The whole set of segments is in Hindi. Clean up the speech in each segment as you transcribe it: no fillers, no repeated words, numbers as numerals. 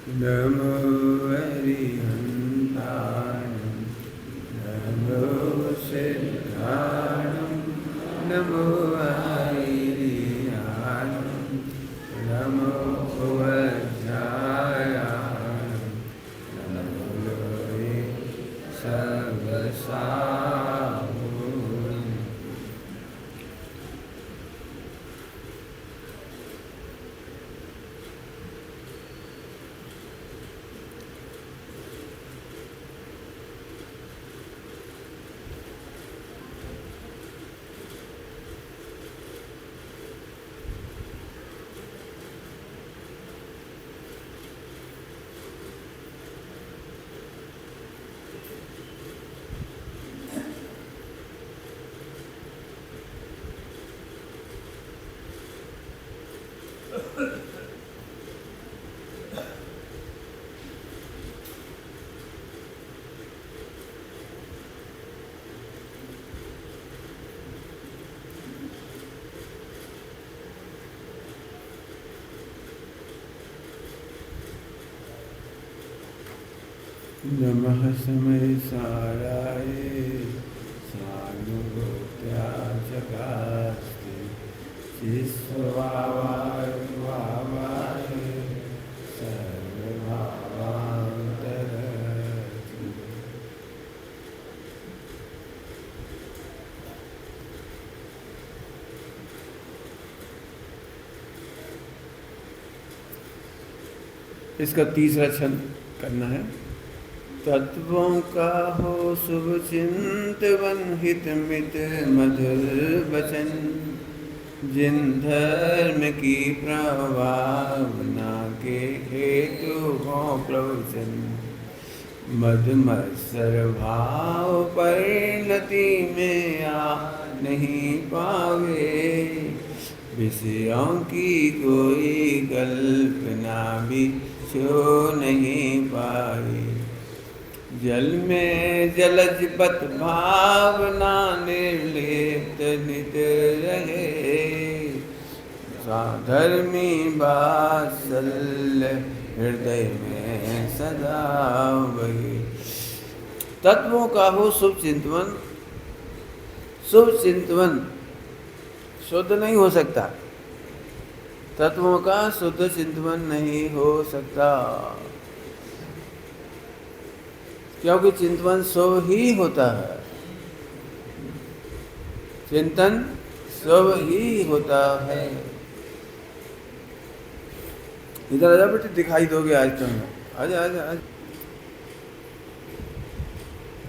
नमो हरिहन्ताय नमो सिद्धाणं नमो हरियाय नमो वज्राय नमो लोहे सर्वसाहुं। नमः समय साराय सानुभूत्याचकास्ते शिष्वावाय वावाय सर्वभावान्तरति। इसका तीसरा छंद करना है। तत्वों का हो शुभ चिंतवन हित मित मधुर वचन जिन धर्म की प्रभावना के हेतु हो प्रवचन मद मत्सर भाव परिणति में आ नहीं पावे विषयों की कोई कल्पना भी छो नहीं पाए जल में जलज पत भावना निर्लिप्त नित रहे साधर्मी वात्सल्य हृदय में सदा बहे। तत्वों का हो शुभ चिंतवन। शुभ चिंतवन शुद्ध नहीं हो सकता। तत्वों का शुद्ध चिंतवन नहीं हो सकता क्योंकि चिंतन शुभ ही होता है। चिंतन शुभ ही होता है। इधर आजा बेटे, दिखाई दोगे आज तुम। आजा आजा आजा।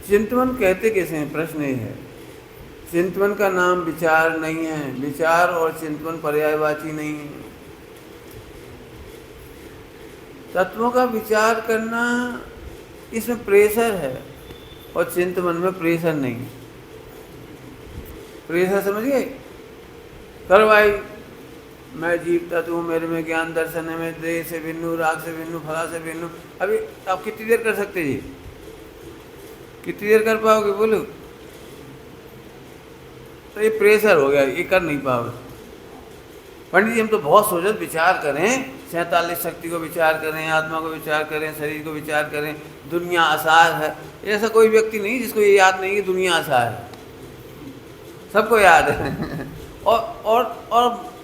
चिंतन कहते कैसे हैं, प्रश्न ये है। चिंतन का नाम विचार नहीं है। विचार और चिंतन पर्यायवाची नहीं है। तत्वों का विचार करना इसमें प्रेशर है और चिंतन में प्रेशर नहीं। प्रेशर समझ गए? कर भाई, मैं जीव तत्व हूँ, मेरे में ज्ञान दर्शन है, मैं देह से भिन्न, राग से भिन्न, फला से भिन्न। अभी आप कितनी देर कर सकते जी? कितनी देर कर पाओगे बोलो? तो ये प्रेशर हो गया, ये कर नहीं पाओगे। पंडित जी हम तो बहुत सोचते विचार करें, 47 शक्ति को विचार करें, आत्मा को विचार करें, शरीर को विचार करें, दुनिया आसार है। ऐसा कोई व्यक्ति नहीं जिसको ये याद नहीं कि दुनिया आसार है। सबको याद है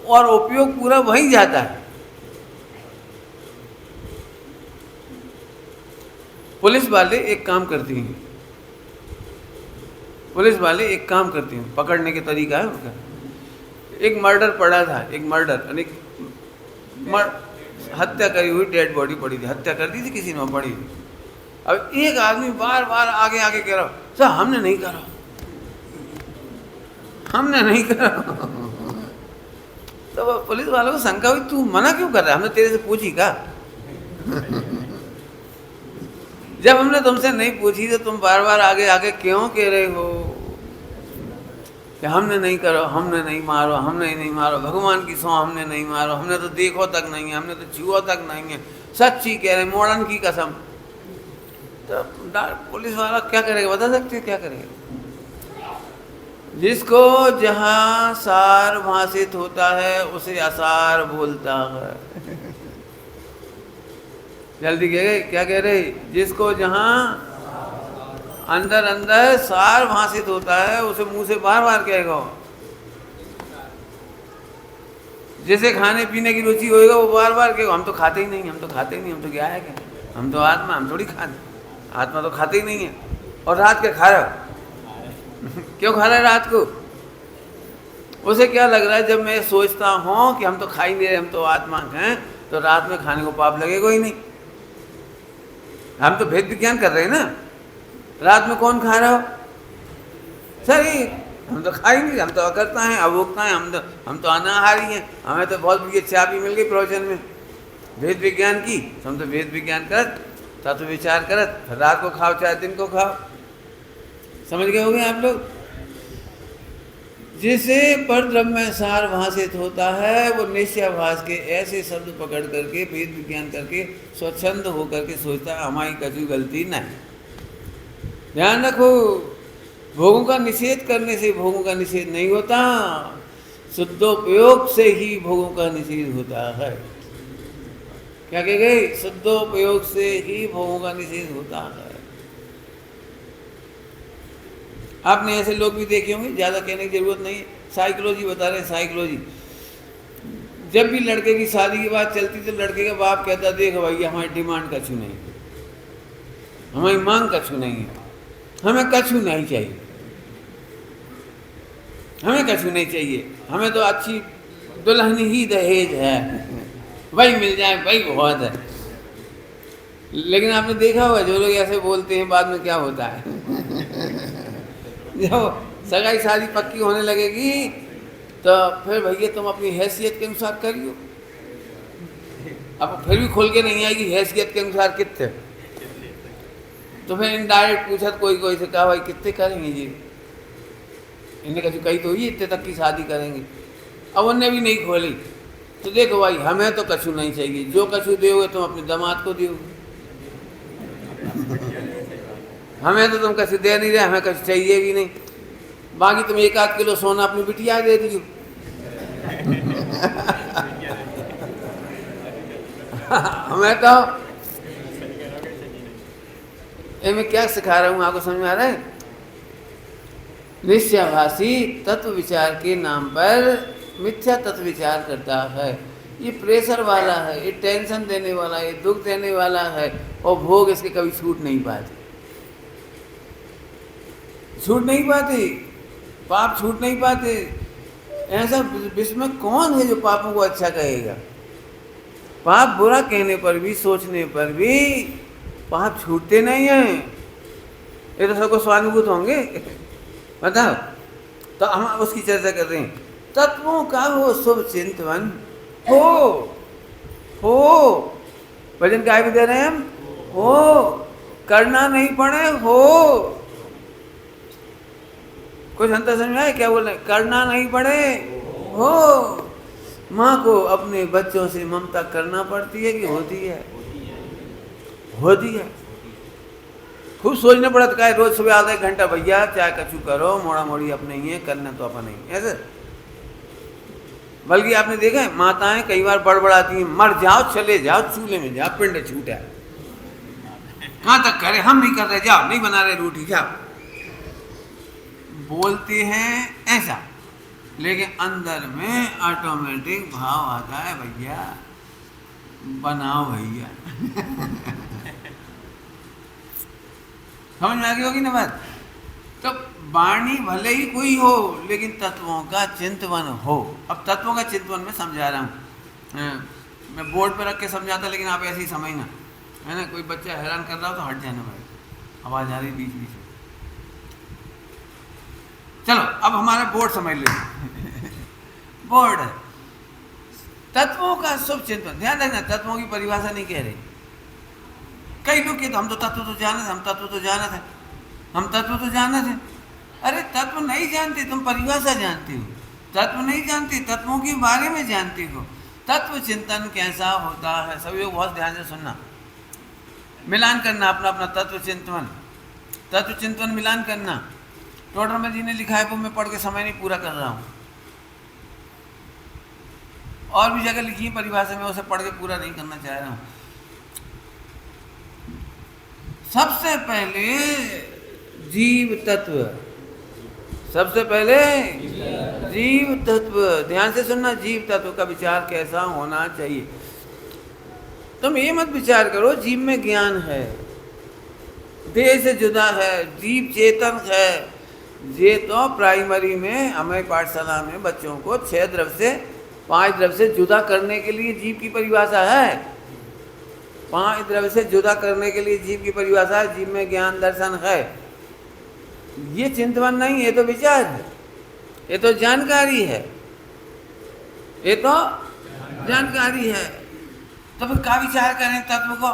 और उपयोग पूरा वहीं जाता है। पुलिस वाले एक काम करती हैं। पुलिस वाले एक काम करती हैं, पकड़ने के तरीका है उनका। एक मर्डर पड़ा था, एक मर्डर हत्या करी हुई डेड बॉडी पड़ी थी, हत्या कर दी थी किसी ने, पड़ी थी। अब एक आदमी बार बार आगे आगे कह रहा सर हमने नहीं करा, हमने नहीं करा। तो पुलिस वालों को शंका हुई, तू मना क्यों कर रहा है, हमने तेरे से पूछी का? जब हमने तुमसे नहीं पूछी तो तुम बार बार आगे आगे क्यों कह रहे हो कि हमने नहीं करो, हमने नहीं मारो, हमने नहीं मारो, भगवान की सौ हमने नहीं मारो, हमने तो देखो तक नहीं है, हमने तो छुओ तक नहीं है, सच्ची कह रहे, मोड़न की कसम। तो पुलिस वाला क्या करेगा, बता सकते हैं क्या करेगा? जिसको जहाँ सार भाषित होता है उसे असार बोलता है। जल्दी कह गए, क्या कह रहे, जिसको जहाँ अंदर अंदर सार भाषित होता है उसे मुंह से बार बार कहेगा। जैसे खाने पीने की रुचि होएगा वो बार बार कहेगा हम तो खाते ही नहीं, हम तो खाते ही नहीं, हम तो क्या है, क्या हम तो आत्मा, हम थोड़ी खाते, आत्मा तो खाते ही नहीं है। और रात के खा रहा क्यों खा रहा है रात को? उसे क्या लग रहा है, जब मैं सोचता हूँ कि हम तो खा ही नहीं रहे, हम तो आत्मा हैं, तो रात में खाने को पाप लगेगा ही नहीं। हम तो भेद विज्ञान कर रहे हैं ना, रात में कौन खा रहा हो? शरीर। हम तो खा ही नहीं, हम तो अकर्ता हैं, अभोक्ता हैं, हम तो अनाहारी हैं। हमें तो बहुत बड़ी चाबी मिल गई प्रवचन में भेद विज्ञान की। हम तो भेद विज्ञान करत, तत्व विचार करत, रात को खाओ चाहे दिन को खाओ। समझ गए होंगे आप लोग? जिसे पर ब्रह्म सार भाषित होता है वो निश्चयाभास के ऐसे शब्द पकड़ करके भेद विज्ञान करके स्वच्छंद होकर के सोचता है हमारी कभी गलती नहीं। ध्यान रखो, भोगों का निषेध करने से भोगों का निषेध नहीं होता, शुद्धोपयोग से ही भोगों का निषेध होता है। क्या कह गए? शुद्धोपयोग से ही भोगों का निषेध होता है। आपने ऐसे लोग भी देखे होंगे, ज़्यादा कहने की जरूरत नहीं है। साइकोलॉजी बता रहे हैं, साइकोलॉजी। जब भी लड़के की शादी की बात चलती तो लड़के का बाप कहता देख भाई हमारी डिमांड कछु नहीं, हमारी मांग कछु नहीं है, हमें कछु नहीं चाहिए, हमें कछु नहीं चाहिए, हमें तो अच्छी दुल्हन ही दहेज है, वही मिल जाए वही बहुत है। लेकिन आपने देखा होगा जो लोग ऐसे बोलते हैं बाद में क्या होता है जब सगाई शादी पक्की होने लगेगी तो फिर भैया तुम अपनी हैसियत के अनुसार करियो। अब फिर भी खुल के नहीं आएगी हैसियत के अनुसार कितने, तो फिर इनडायरेक्ट पूछा कोई कोई से कहा भाई कितने करेंगे जी, इन्हें कभी कही तो ही इतने तक की शादी करेंगे। अब उनने भी नहीं खोली तो देखो भाई हमें तो कछु नहीं चाहिए, जो कछु दोगे तुम अपने दामाद को दोगे, हमें तो तुम कछु दे नहीं रहे, हमें कछु चाहिए भी नहीं, बाकी तुम 1-8 किलो सोना अपनी बिटिया दे दियो हमें तो मैं क्या सिखा रहा हूँ आपको समझ में आ रहा है? निश्चयाभासी तत्व विचार के नाम पर मिथ्या तत्व विचार करता है। ये प्रेशर वाला है, ये टेंशन देने वाला है, ये दुख देने वाला है, और भोग इसके कभी छूट नहीं पाते, छूट नहीं पाते, पाप छूट नहीं पाते। ऐसा विश्व में कौन है जो पापों को अच्छा कहेगा? पाप बुरा कहने पर भी, सोचने पर भी पाप छूटते नहीं हैं। ये तो सबको स्वानुभूत होंगे बताओ। तो हम उसकी चर्चा कर रहे हैं। तत्वों का हो शुभ चिंतन हो भजन काय भी दे रहे हैं हम, हो करना नहीं पड़े, हो कुछ अंतर समझ में आए क्या बोल रहे? करना नहीं पड़े, हो। माँ को अपने बच्चों से ममता करना पड़ती है कि होती है? होती है। खूब सोचना पड़ता है रोज सुबह आधा 1 घंटा भैया चाहे कछु करो, मोड़ा मोड़ी अपने ही है, करना तो अपन नहीं ऐसे। बल्कि आपने देखा है माताएं कई बार बड़बड़ाती हैं, मर जाओ चले जाओ चूल्हे में जाओ, पिंड छूटा कहाँ तक करे, हम नहीं कर रहे, जाओ नहीं बना रहे रोटी, जाओ बोलते हैं ऐसा, लेकिन अंदर में ऑटोमेटिक भाव आता है भैया बनाओ भैया समझ में आ गई होगी ना बात? तो वाणी भले ही कोई हो लेकिन तत्वों का चिंतन हो। अब तत्वों का चिंतन में समझा रहा हूँ, मैं बोर्ड पर रख के समझाता लेकिन आप ऐसे ही समझना है ना। कोई बच्चा हैरान कर रहा हो तो हट जाना भाई, आवाज़ आ रही बीच बीच में। चलो अब हमारा बोर्ड समझ लो बोर्ड है तत्वों का शुभ चिंतन। ध्यान रखना तत्वों की परिभाषा नहीं कह रही। कई लोग कहते हम तो तत्व तो जाने थे, हम तत्व तो जाना थे, हम तत्व तो जाना थे। अरे तत्व नहीं जानते, तुम परिभाषा जानते हो, तत्व नहीं जानते, तत्वों के बारे में जानते हो। तत्व चिंतन कैसा होता है, सभी लोग बहुत ध्यान से सुनना, मिलान करना अपना अपना तत्व चिंतन मिलान करना। टोडर में जी ने लिखा है वो मैं पढ़ के समय नहीं पूरा कर रहा हूँ, और भी जगह लिखी है परिभाषा में, उसे पढ़ के पूरा नहीं करना चाह रहा हूँ। सबसे पहले जीव तत्व, सबसे पहले जीव तत्व, ध्यान से सुनना, जीव तत्व का विचार कैसा होना चाहिए। तुम ये मत विचार करो जीव में ज्ञान है, देह से जुदा है, जीव चेतन है। ये तो प्राइमरी में हमें पाठशाला में बच्चों को 6 द्रव्य से 5 द्रव्य से जुदा करने के लिए जीव की परिभाषा है। 5 द्रव्य से जुदा करने के लिए जीव की परिभाषा है। जीव में ज्ञान दर्शन है। ये चिंतन नहीं, ये तो विचार है, ये तो जानकारी है, ये तो जानकारी है। तो फिर क्या विचार करें तत्व को?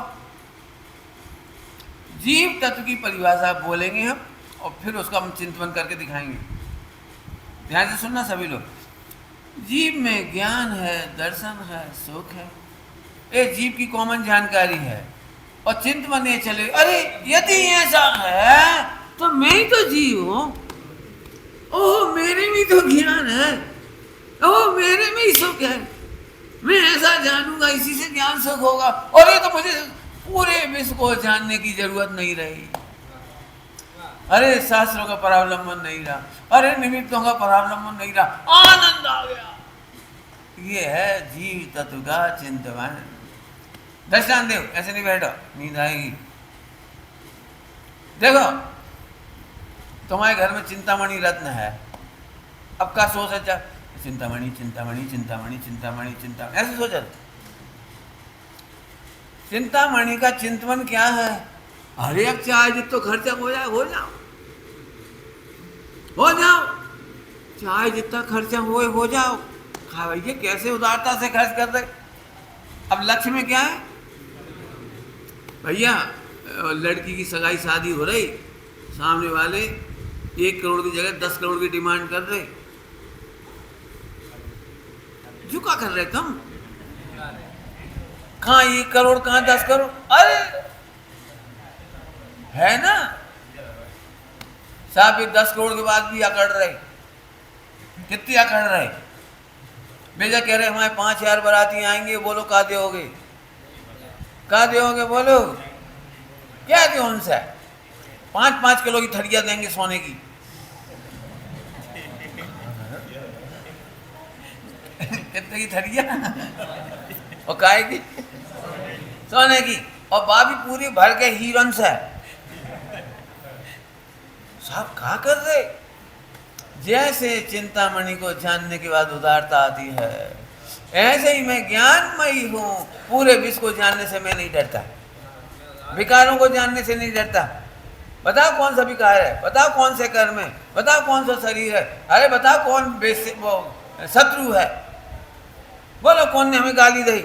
जीव तत्व की परिभाषा बोलेंगे हम और फिर उसका हम चिंतन करके दिखाएंगे। ध्यान से सुनना सभी लोग। जीव में ज्ञान है, दर्शन है, सुख है, ये जीव की कॉमन जानकारी है। और चिंतन ये चले, अरे यदि ऐसा है तो मैं ही तो जीव हूं, ओह मेरे में तो ज्ञान है, ओह मेरे में ही सुख है, मैं ऐसा जानूंगा, इसी से ज्ञान सुख होगा, और ये तो मुझे पूरे विश्व को जानने की जरूरत नहीं रही। अरे शास्त्रों का परावलंबन नहीं रहा, अरे निमित्तों का परावलंबन नहीं रहा, आनंद आ गया। ये है जीव तत्व का चिंतन। दृष्टांत देव, ऐसे नहीं बैठो, नींद आएगी। देखो तुम्हारे घर में चिंतामणि रत्न है, अब का सोच है, चिंतामणि चिंतामणि चिंतामणि चिंतामणि चिंता, ऐसे सोचा। चिंतामणि का चिंतन क्या है? अरे अब चाहे जितना खर्चा हो जाए हो जाओ, हो जाओ, चाहे जितना खर्चा हो जाओ। हाँ भैया कैसे उदारता से खर्च कर रहे। अब लक्ष्य में क्या है भैया? लड़की की सगाई शादी हो रही, सामने वाले 1 करोड़ की जगह 10 करोड़ की डिमांड कर रहे, झुका कर रहे तुम। कहाँ 1 करोड़, कहाँ 10 करोड़, अरे है ना साहब, ये 10 करोड़ के बाद भी अकड़ रहे। कितनी अकड़ रहे? बेजा कह रहे हमारे 5000 बाराती आएंगे, बोलो का दोगे, का दोगे, बोलो क्या दो उनसे? 5-5 किलो की थड़िया देंगे सोने की। कितने की थड़िया? और काय की? सोने की। और बाबी पूरी भर के हीरोन से। साहब क्या कर रहे? जैसे चिंतामणि को जानने के बाद उदारता आती है, ऐसे ही मैं ज्ञानमयी हूं। पूरे विश्व को जानने से मैं नहीं डरता, विकारों को जानने से नहीं डरता। बताओ कौन सा विकार है, बताओ कौन से कर्म है, बताओ कौन सा शरीर है, अरे बताओ कौन वो शत्रु है, बोलो कौन ने हमें गाली दी।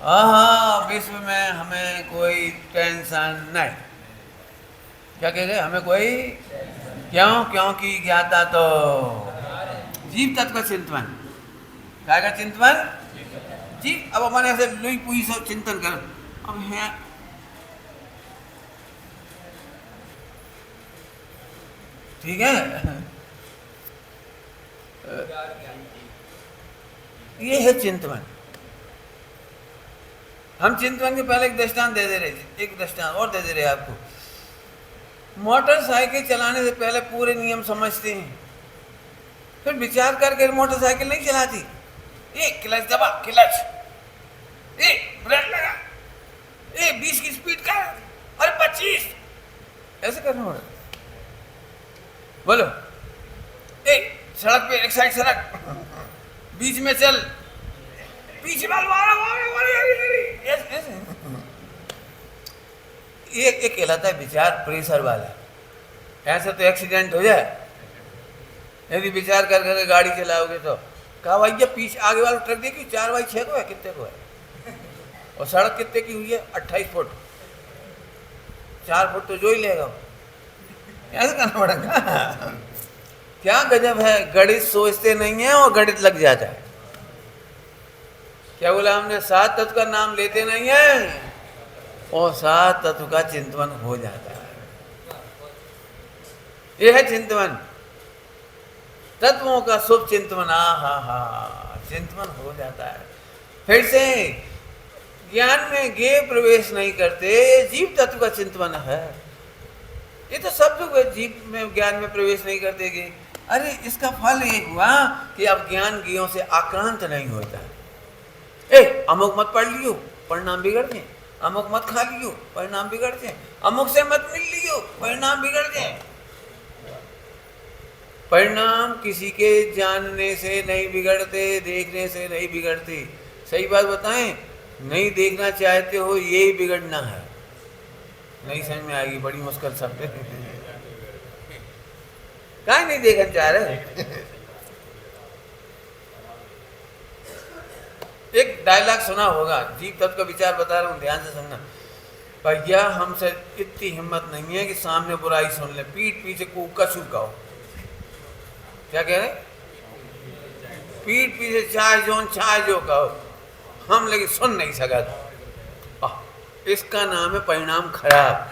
हाँ, विश्व में हमें कोई टेंशन नहीं। क्या कह रहे? हमें कोई क्यों? क्योंकि ज्ञाता तो जीव तत्व का चिंतन। क्या का चिंतन? जीव। अब हमारे ऐसे लुई पुई सब चिंतन कर, अब है ठीक है। ये है चिंतन। हम चिंतन के पहले एक दृष्टांत दे दे रहे, एक दृष्टांत और दे दे रहे आपको। मोटरसाइकिल चलाने से पहले पूरे नियम समझते हैं, फिर विचार करके मोटरसाइकिल नहीं चलाती। ए क्लच दबा, क्लच, ए ब्रेक लगा, ए 20 की स्पीड का, अरे 25, ऐसे करना पड़ेगा। बोलो ए सड़क पे एक साइड सड़क, बीच में चल, पीछे वाला ये कहलाता है विचार प्रेशर वाला। ऐसे तो एक्सीडेंट हो जाए यदि विचार कर करके गाड़ी चलाओगे तो। कहा भाई ये पीछे आगे वाला ट्रक देखिए 4x6 को है, कितने को है, और सड़क कितने की हुई है? 28 फुट, 4 फुट तो जो ही लेगा। ऐसा करना पड़ेगा। क्या गजब है, गणित सोचते नहीं है और गणित लग जाता है। क्या बोला हमने? 7 तत्व का नाम लेते नहीं है और 7 तत्व का चिंतन हो जाता है। यह है चिंतन, तत्वों का शुभ चिंतन। हा चिंतन हो जाता है। फिर से ज्ञान में गे प्रवेश नहीं करते, ये जीव तत्व का चिंतन है। ये तो सब लोग जीव में ज्ञान में प्रवेश नहीं करते गे। अरे इसका फल ये हुआ कि अब ज्ञान गेयों से आक्रांत नहीं होता। अमुक मत पढ़ लियो, परिणाम बिगड़ जाए। अमुक मत खा लियो, परिणाम बिगड़ जाए। अमुक से मत मिल लियो, परिणाम बिगड़ जाए। परिणाम किसी के जानने से नहीं बिगड़ते, देखने से नहीं बिगड़ते। सही बात बताएं, नहीं देखना चाहते हो यही बिगड़ना है। नहीं समझ में आएगी, बड़ी मुश्किल शब्द है। काहे नहीं देखना चाह रहे? एक डायलॉग सुना होगा, जीव तत्व का विचार बता रहा हूं, ध्यान से सुनना। भैया हमसे इतनी हिम्मत नहीं है कि सामने बुराई सुन ले, पीठ पीछे कछु कहो। क्या कह रहे? पीठ पीछे चाहे जो कहो, हम लेकिन सुन नहीं सकते। इसका नाम है परिणाम खराब।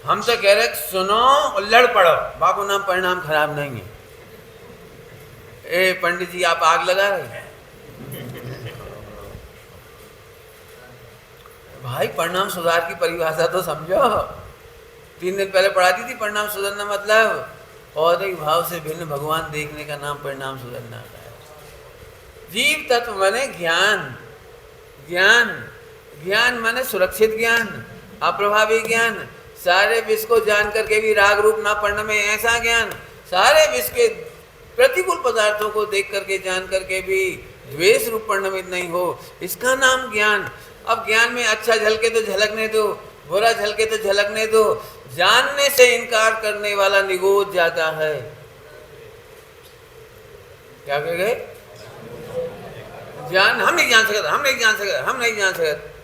हम तो कह रहे सुनो और लड़ पड़ो, बाबू नाम परिणाम खराब नहीं है। ए पंडित जी आप आग लगा रहे हैं भाई, परिणाम सुधार की परिभाषा तो समझो। 3 दिन पहले पढ़ा दी थी परिणाम सुधरना मतलब औदिक भाव से भिन्न भगवान देखने का नाम परिणाम सुधरना है। जीव तत्व माने ज्ञान, ज्ञान माने सुरक्षित ज्ञान, अप्रभावी ज्ञान, सारे विश्व को जान करके भी राग रूप ना पढ़ने में ऐसा ज्ञान, सारे विश्व के प्रतिकूल पदार्थों को देख करके जान करके भी द्वेष रूप पढ़ने में नहीं हो, इसका नाम ज्ञान। अब ज्ञान में अच्छा झलके तो झलकने दो, बुरा झलके तो झलकने दो। जानने से इनकार करने वाला निगोद जाता है। क्या कह गए? हम नहीं जान सकते।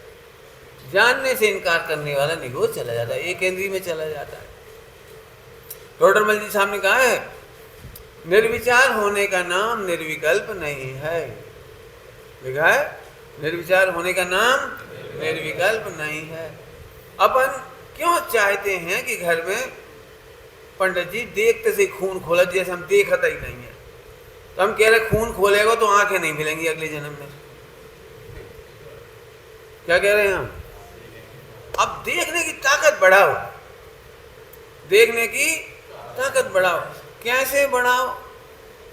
जानने से इनकार करने वाला निगोद चला जाता है, एक केंद्रीय में चला जाता है। टोडरमल जी साहब ने कहा है, निर्विचार होने का नाम निर्विकल्प नहीं है। लिखा है, निर्विचार होने का नाम निर्विकल्प नहीं है। अपन क्यों चाहते हैं कि घर में पंडित जी देखते से खून खोला, जैसे हम देखता ही नहीं है। तो हम कह रहे खून खोलेगा तो आंखें नहीं मिलेंगी अगले जन्म में। क्या कह रहे हैं हम? अब देखने की ताकत बढ़ाओ, देखने की ताकत बढ़ाओ। कैसे बढ़ाओ?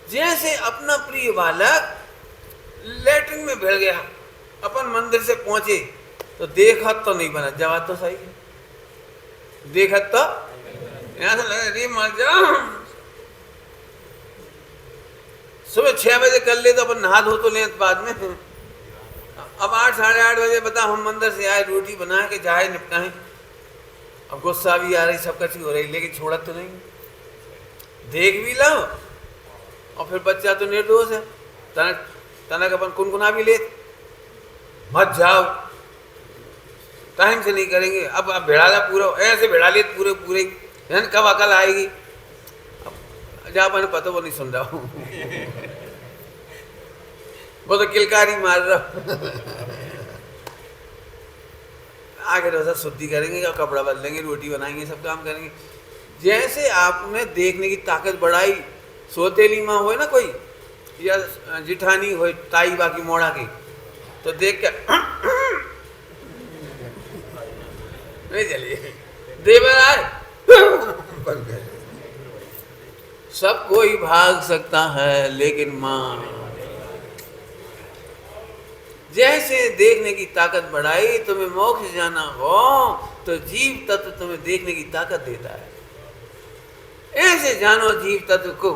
जैसे अपना प्रिय बालक लैट्रिन में भिड़ गया, अपन मंदिर से पहुंचे तो देखा तो नहीं बना, जवाब तो सही है, देखा तो यहां से लगा रे मर जाओ। सुबह 6 बजे कर ले तो अपन नहा धो तो ले बाद में। अब 8 साढ़े 8 बजे बता हम मंदिर से आए, रोटी बना के जाए निपटाए। अब गुस्सा भी आ रही, सब कच्ची हो रही, लेकिन छोड़ा तो नहीं। देख भी लो और फिर बच्चा तो निर्दोष है, तनक अपन कुनकुना भी ले, मत जाओ टाइम से नहीं करेंगे। अब भिड़ाला पूरा ऐसे भिड़ा ले पूरे कब अकल आएगी? जहाँ मैंने पता वो नहीं सुन रहा हूँ वो तो किलकारी मार रहा आगे रोजा शुद्धि करेंगे, कपड़ा बदलेंगे, रोटी बनाएंगे, सब काम करेंगे। जैसे आपने देखने की ताकत बढ़ाई, सोतेली माँ हो ना कोई, या जिठानी हो ताई बाकी मोड़ा की, तो देख के नहीं चलिए देवर आए सब कोई भाग सकता है, लेकिन माँ जैसे देखने की ताकत बढ़ाई, तुम्हें मोक्ष जाना हो तो जीव तत्व तुम्हें देखने की ताकत देता है। ऐसे जानो जीव तत्व को।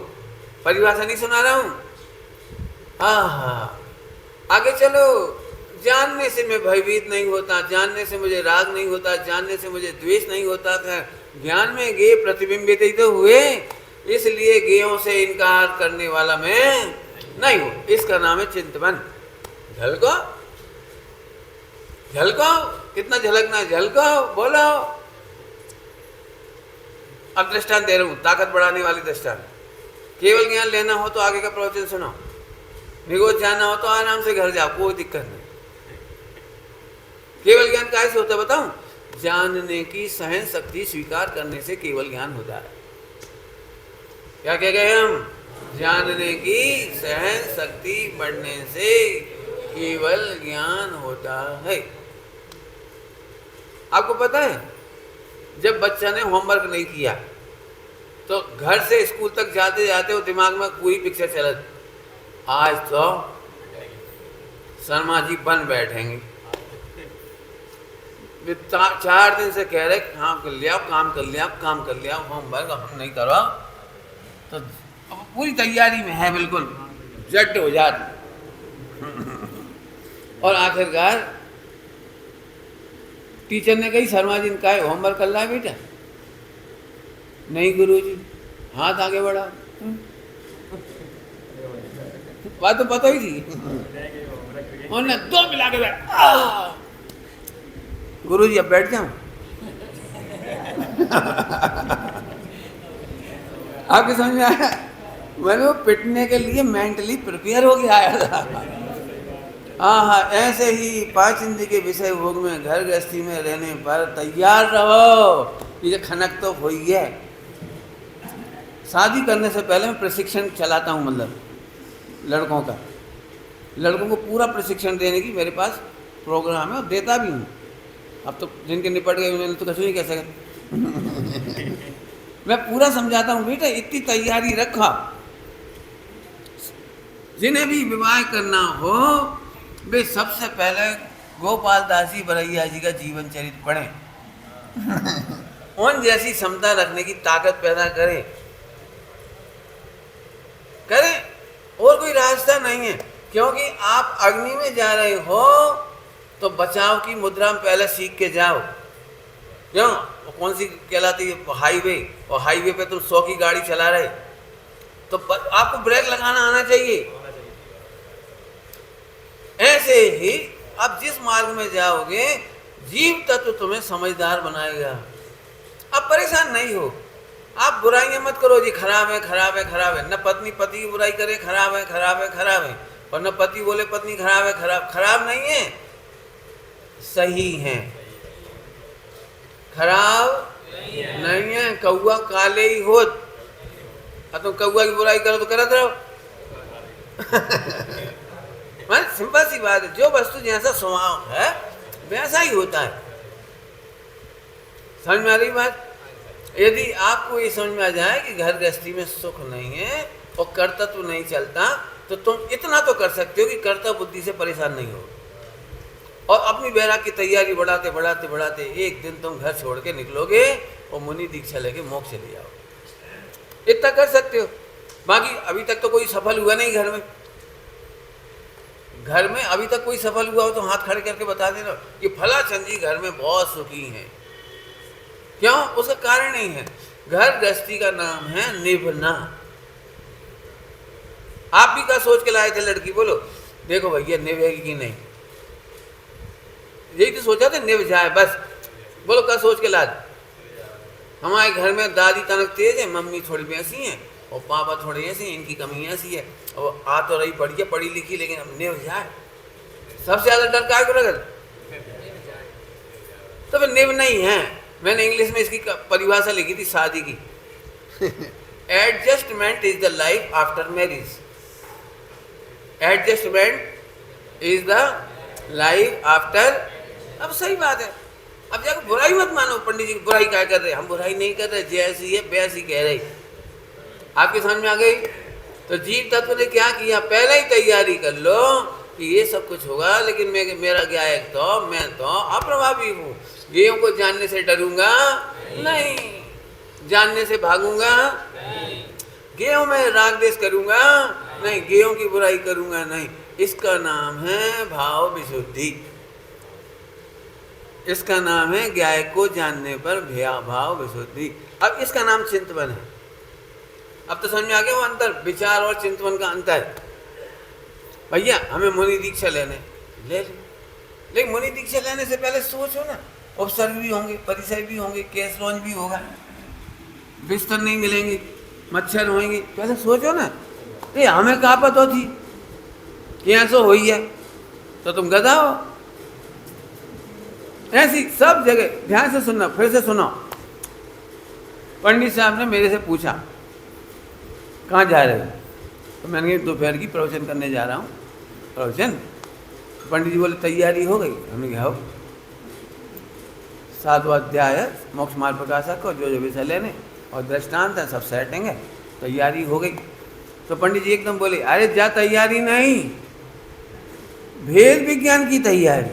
परिभाषा नहीं सुना रहा हूं? आगे चलो। जानने से मैं भयभीत नहीं होता, जानने से मुझे राग नहीं होता, जानने से मुझे द्वेष नहीं होता था। ज्ञान में गे प्रतिबिंबित ही तो हुए, इसलिए गेयों से इनकार करने वाला मैं नहीं हूं। इसका नाम है चिंतन। झलको झलको, कितना झलकना है, झलको, बोलो। अब दृष्टांत दे रहा हूं, ताकत बढ़ाने वाली दृष्टांत। केवल ज्ञान लेना हो तो आगे का प्रवचन सुनो, निगोद जानना हो तो आराम से घर जाओ, कोई दिक्कत नहीं। केवल ज्ञान कैसे होता है बताऊं? जानने की सहन शक्ति स्वीकार करने से केवल ज्ञान होता है। क्या कह गए हम? जानने की सहन शक्ति बढ़ने से केवल ज्ञान होता है। आपको पता है, जब बच्चा ने होमवर्क नहीं किया तो घर से स्कूल तक जाते जाते वो दिमाग में पूरी पिक्चर चल, आज तो शर्मा जी बन बैठेंगे। 4 दिन से कह रहे काम कर लिया, काम कर लिया, काम कर लिया, होमवर्क हम नहीं करो, तो अब पूरी तैयारी में है, बिल्कुल जट हो जाती। और आखिरकार टीचर ने कही, शर्मा जी ने कहा होमवर्क कर रहा है बेटा? नहीं गुरुजी। हाथ आगे बढ़ा। बात तो पता ही थी। उन्होंने 2 मिला के बैठ, गुरुजी अब बैठ जाऊं? आपके समझ में आया? मैंने वो पिटने के लिए मेंटली प्रिपेयर हो के आया था। हाँ, ऐसे ही 5 इंद्रिय के विषय भोग में घर गृहस्थी में रहने पर तैयार रहो। ये खनक तो हुई है। शादी करने से पहले मैं प्रशिक्षण चलाता हूँ, मतलब लड़कों का, लड़कों को पूरा प्रशिक्षण देने की मेरे पास प्रोग्राम है और देता भी हूँ। अब तो जिनके निपट गए उन्होंने तो कुछ नहीं कह सकते। मैं पूरा समझाता हूँ, बेटा इतनी तैयारी रखा, जिन्हें भी विवाह करना हो वे सबसे पहले गोपाल दास जी बरैया जी का जीवन चरित्र पढ़ें। उन जैसी क्षमता रखने की ताकत पैदा करें, और कोई रास्ता नहीं है। क्योंकि आप अग्नि में जा रहे हो तो बचाव की मुद्रा में पहले सीख के जाओ। क्यों? वो कौन सी कहलाती है? हाईवे। और हाईवे पे तुम 100 की गाड़ी चला रहे तो आपको ब्रेक लगाना आना चाहिए। ऐसे ही अब जिस मार्ग में जाओगे जीव तत्व तुम्हें समझदार बनाएगा। अब परेशान नहीं हो, आप बुराइयां मत करो जी, खराब है खराब है खराब है। न पत्नी पति की बुराई करे, खराब है खराब है खराब है, और न पति बोले पत्नी खराब है खराब। खराब नहीं है, सही है। खराब नहीं है। कौआ काले ही होत, अब तुम कौआ की बुराई करो तो करत रहो। सिंपल सी बात है, जो वस्तु जैसा स्वभाव है वैसा ही होता है। समझ में आ रही बात? यदि आपको ये समझ में आ जाए कि घर गृहस्थी में सुख नहीं है और कर्तव्य नहीं चलता, तो तुम इतना तो कर सकते हो कि कर्तव्य बुद्धि से परेशान नहीं हो, और अपनी बैराग की तैयारी बढ़ाते बढ़ाते बढ़ाते एक दिन तुम घर छोड़ के निकलोगे और मुनि दीक्षा लेके मोक्ष चले जाओ। इतना कर सकते हो। बाकी अभी तक तो कोई सफल हुआ नहीं घर में। घर में अभी तक कोई सफल हुआ हो तो हाथ खड़े करके बता देना कि फला चंद जी घर में बहुत सुखी हैं। क्यों? उसका कारण नहीं है। घर गृहस्थी का नाम है निभना। आप भी क्या सोच के लाए थे लड़की? बोलो देखो भैया निभेगी कि नहीं, यही तो सोचा था, निभ जाए बस। बोलो क्या सोच के लाए? हमारे घर में दादी तनक तेज है, मम्मी थोड़ी वैसी हैं और पापा थोड़े ऐसे, इनकी कमी ऐसी है, और आ तो रही बढ़िया पढ़ी लिखी, लेकिन अब निभ जाए। सबसे ज्यादा डर काय को लगा? तो फिर निभ नहीं है। मैंने इंग्लिश में इसकी परिभाषा लिखी थी शादी की। Adjustment is the life after marriage. Adjustment is the life after. अब सही बात है। अब जाकर बुराई मत मानो, पंडित जी की बुराई क्या कर रहे? हम बुराई नहीं कर रहे, जैसी है वैसी कह रहे। आपके समझ में आ गई? तो जीव तत्व ने क्या किया? पहले ही तैयारी कर लो कि ये सब कुछ होगा, लेकिन मेरा गायक तो मैं तो अप्रभावी हूँ। गेयों को जानने से डरूंगा नहीं, जानने से भागूंगा नहीं, गेयों में राग देश करूंगा नहीं, गेयों की बुराई करूंगा नहीं। इसका नाम है भाव विशुद्धि। इसका नाम है गायक को जानने पर भाव विशुद्धि। अब इसका नाम चिंतवन है। अब तो समझ में आ गया वो अंतर, विचार और चिंतवन का अंतर। भैया हमें मुनि दीक्षा लेने ले लो, लेकिन मुनि दीक्षा लेने से पहले सोचो ना, उपसर्ग भी होंगे, परिचय भी होंगे, केस लॉन्च भी होगा, बिस्तर नहीं मिलेंगे, मच्छर होंगे। पहले सोचो ना, ये हमें कहाँ पता थी कि ऐसा हो ही है, तो तुम गधा हो। ऐसी सब जगह ध्यान से सुनना, फिर से सुनो। पंडित साहब ने मेरे से पूछा कहाँ जा रहे हो? तो मैंने कहा दोपहर की प्रवचन करने जा रहा हूँ। प्रवचन? पंडित जी बोले तैयारी हो गई? हमने कहा हो। 7वां अध्याय है मोक्ष मार्ग प्रकाशक को, जो जो विषय लेने और दृष्टांत है, सब सेटिंग है, तैयारी हो गई। तो पंडित जी एकदम बोले, अरे जा तैयारी नहीं, भेद विज्ञान की तैयारी।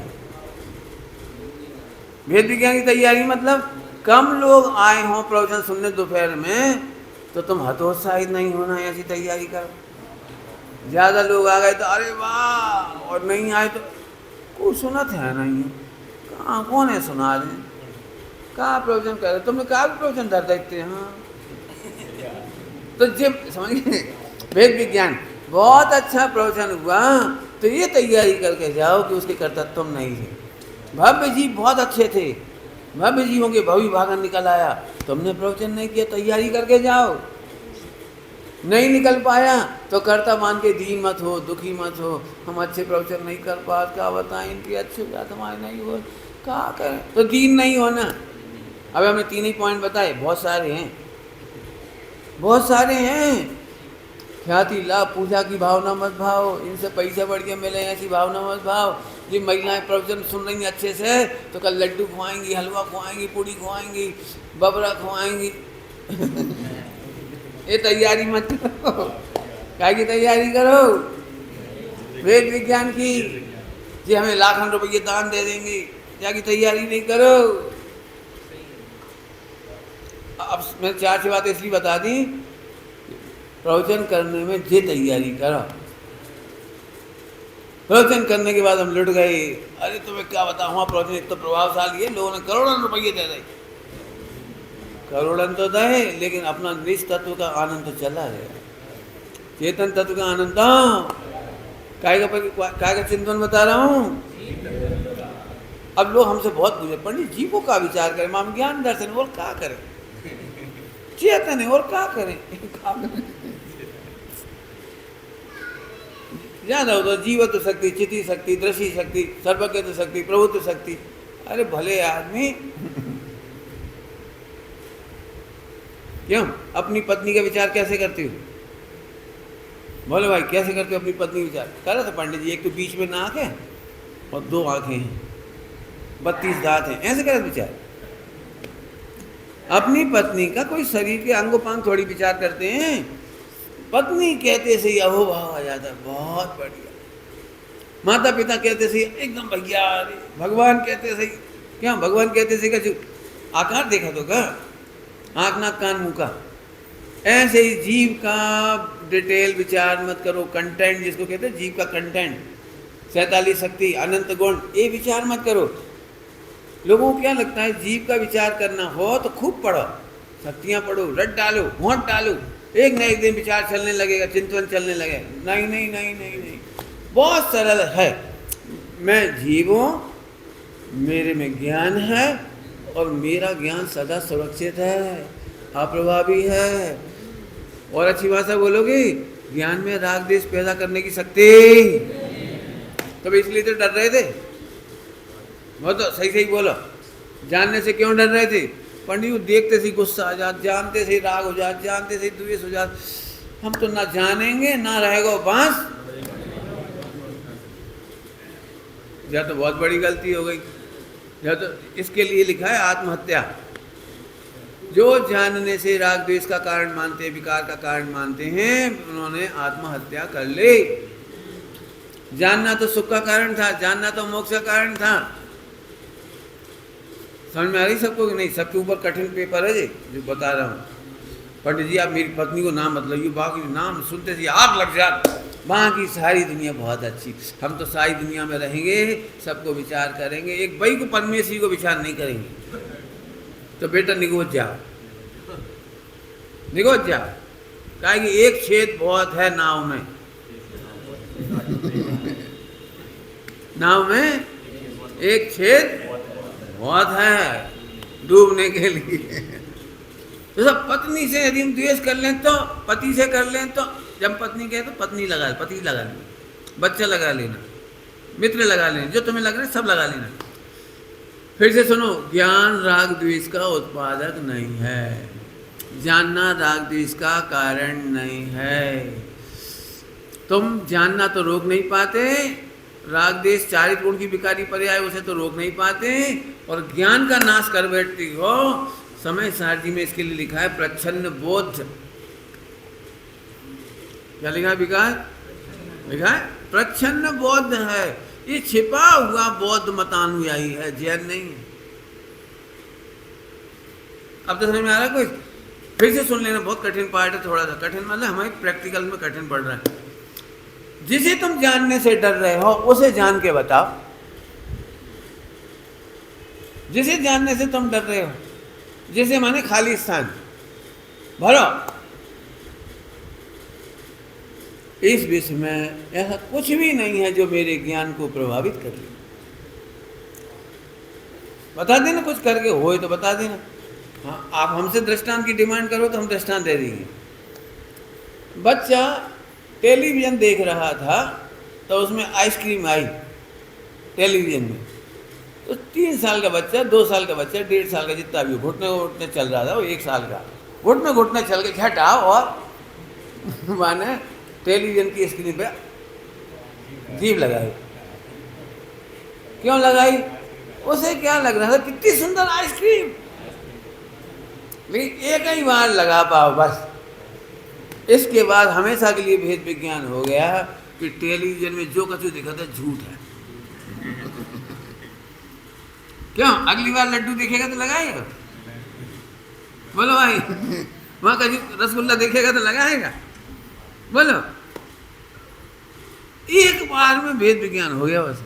भेद विज्ञान की तैयारी मतलब कम लोग आए हों प्रवचन सुनने दोपहर में तो तुम हतोत्साहित नहीं होना, ऐसी तैयारी करो। ज़्यादा लोग आ गए तो अरे वाह, और नहीं आए तो कोई सुनत है नहीं, कहाँ कौन है सुना रहे, कहाँ प्रवचन कर रहे, तुमने कहा भी प्रवचन धर देते हैं। हाँ तो जब समझिए भेद विज्ञान बहुत अच्छा प्रवचन हुआ तो ये तैयारी करके जाओ कि उसके कर्तव्य तुम नहीं थे। भव्य जीव बहुत अच्छे थे, भव्य जीवों के भव्य भागन निकल आया, तुमने प्रवचन नहीं किया, तैयारी करके जाओ। नहीं निकल पाया तो कर्ता मान के दीन मत हो, दुखी मत हो, हम अच्छे प्रवचन नहीं कर पाते, क्या बताएं इनकी अच्छी बात हमारे नहीं हो, क्या करें, तो दीन नहीं होना। अब हमने 3 ही पॉइंट बताए, बहुत सारे हैं, बहुत सारे हैं। ख्याति लाभ पूजा की भावना मत भाव, इनसे पैसे बढ़ के मिले ऐसी भावना मत भाव। ये महिलाएं प्रवचन सुन रही अच्छे से तो कल लड्डू खुआएंगी, हलवा खुआएंगी, पूड़ी खुआएंगी, बबरा खुआएंगी। ये तैयारी मत करो, काय की तैयारी करो? वेद विज्ञान की, जी हमें लाखों रुपये दान दे देंगे, क्या की तैयारी नहीं करो। अब मैं 4 बातें इसलिए बता दी, प्रवचन करने में जे तैयारी करो। प्रवचन करने के बाद हम लुट गए, अरे तुम्हें क्या बताऊँ, वहाँ प्रवचन इतना प्रभावशाली है, लोगों ने करोड़ों रुपये दे दिए। करोड़न तो दे, लेकिन अपना निज तत्व का आनंद तो चला गया, चेतन तत्व का आनंद। काय का चिंतन बता रहा हूँ। अब लोग हमसे बहुत पूछे, पंडित जीवों का विचार करें, माम ज्ञान दर्शन, और क्या करें, चेतन है और क्या करें, ज्यादा होता जीवत्व शक्ति, चिति शक्ति, दृष्टि शक्ति, सर्वज्ञत्व शक्ति, प्रभुत्व शक्ति। अरे भले आदमी, क्यों अपनी पत्नी का विचार कैसे करती हो? बोले भाई कैसे करते हो अपनी पत्नी विचार? कह रहा था पंडित जी, एक तो बीच में नाक है और 2 आंखें हैं, 32 दांत हैं, ऐसे करे विचार। अपनी पत्नी का कोई शरीर के अंगोपांग थोड़ी विचार करते हैं। पत्नी कहते से अहोभाव आ जाता है, बहुत बढ़िया। माता पिता कहते से एकदम भैया, भगवान कहते से, क्या भगवान कहते से क्या आकार देखा तो क्या, आँख नाक कान मुँह का। ऐसे ही जीव का डिटेल विचार मत करो, कंटेंट जिसको कहते हैं जीव का कंटेंट, 47 शक्ति, अनंत गुण, ये विचार मत करो। लोगों को क्या लगता है जीव का विचार करना हो तो खूब पढ़ो, शक्तियाँ पढ़ो, रट डालो, वोट डालो, एक न एक दिन विचार चलने लगेगा, चिंतन चलने लगेगा। नहीं नहीं नहीं नहीं नहीं, बहुत सरल है। मैं जीवों, मेरे में ज्ञान है और मेरा ज्ञान सदा सुरक्षित है, अप्रभावी है। और अच्छी भाषा बोलोगे, ज्ञान में राग द्वेष पैदा करने की शक्ति। तो इसलिए तो डर रहे थे, वो तो सही सही बोलो, जानने से क्यों डर रहे थे? पंडित देखते से गुस्सा आ जात, जानते से राग हो जात, जानते से द्वेष हो जात, हम तो ना जानेंगे ना रहेगा बांस। यह तो बहुत बड़ी गलती हो गई। यह तो इसके लिए लिखा है आत्महत्या। जो जानने से राग द्वेष का कारण मानते हैं, विकार का कारण मानते हैं, उन्होंने आत्महत्या कर ली। जानना तो सुख का कारण था, जानना तो मोक्ष का कारण था। समझ में आ रही सबको कि नहीं? सबके ऊपर कठिन पेपर है जी, जो बता रहा हूँ। पंडित जी आप मेरी पत्नी को नाम मत लगाइए, बाकी नाम सुनते से आग लग जात। बाकी सारी दुनिया बहुत अच्छी, हम तो सारी दुनिया में रहेंगे, सबको विचार करेंगे, एक भाई को परमेश्वरी को विचार नहीं करेंगे। तो बेटा निगोज जाओ, निगोज जाओ, कहा कि एक छेद बहुत है नाव में। नाव में एक छेद बहुत है डूबने के लिए। तो सब पत्नी से यदि हम द्वेष कर लें तो, पति से कर लें तो, जब पत्नी कहे तो पत्नी लगा, पति लगा लेना, बच्चा लगा लेना, मित्र लगा लेना, जो तुम्हें लग रहा है सब लगा लेना। फिर से सुनो, ज्ञान राग द्वेष का उत्पादक नहीं है, जानना राग द्वेष का कारण नहीं है। तुम जानना तो रोक नहीं पाते, राग देश चारित गुण की विकारी पर्याय, उसे तो रोक नहीं पाते और ज्ञान का नाश कर बैठती हो। समय सारथी में इसके लिए लिखा है प्रच्छन्न बोध। क्या लिखा है विकास? लिखा है प्रच्छन्न बौद्ध है। ये छिपा हुआ बौद्ध मतानुयायी है, जैन नहीं है। अब तो समझ में आ रहा है कोई? फिर से सुन लेना, बहुत कठिन पार्ट है, थोड़ा सा कठिन मतलब हमारे प्रैक्टिकल में कठिन पड़ रहा है। जिसे तुम जानने से डर रहे हो उसे जान के बताओ। जिसे जानने से तुम डर रहे हो, जिसे माने खाली स्थान भरो। इस विश्व में ऐसा कुछ भी नहीं है जो मेरे ज्ञान को प्रभावित कर ले। बता देना, कुछ करके हो तो बता देना। हाँ, आप हमसे दृष्टांत की डिमांड करो तो हम दृष्टांत दे देंगे। बच्चा टेलीविज़न देख रहा था तो उसमें आइसक्रीम आई टेलीविज़न में, तो 3 साल का बच्चा, 2 साल का बच्चा, 1.5 साल का, जितना भी घुटने घुटने चल रहा था, वो 1 साल का घुटने घुटने चल के हटाओ और माने टेलीविज़न की स्क्रीन पे जीभ लगाई। क्यों लगाई? उसे क्या लग रहा था, कितनी सुंदर आइसक्रीम। लेकिन एक ही बार लगा पाओ बस। इसके बाद हमेशा के लिए भेद विज्ञान हो गया कि टेलीविजन में जो कछु दिखा था झूठ है। क्यों? अगली बार लड्डू देखेगा तो लगाएगा? बोलो भाई। वहां कभी रसगुल्ला देखेगा तो लगाएगा? बोलो। एक बार में भेद विज्ञान हो गया बस।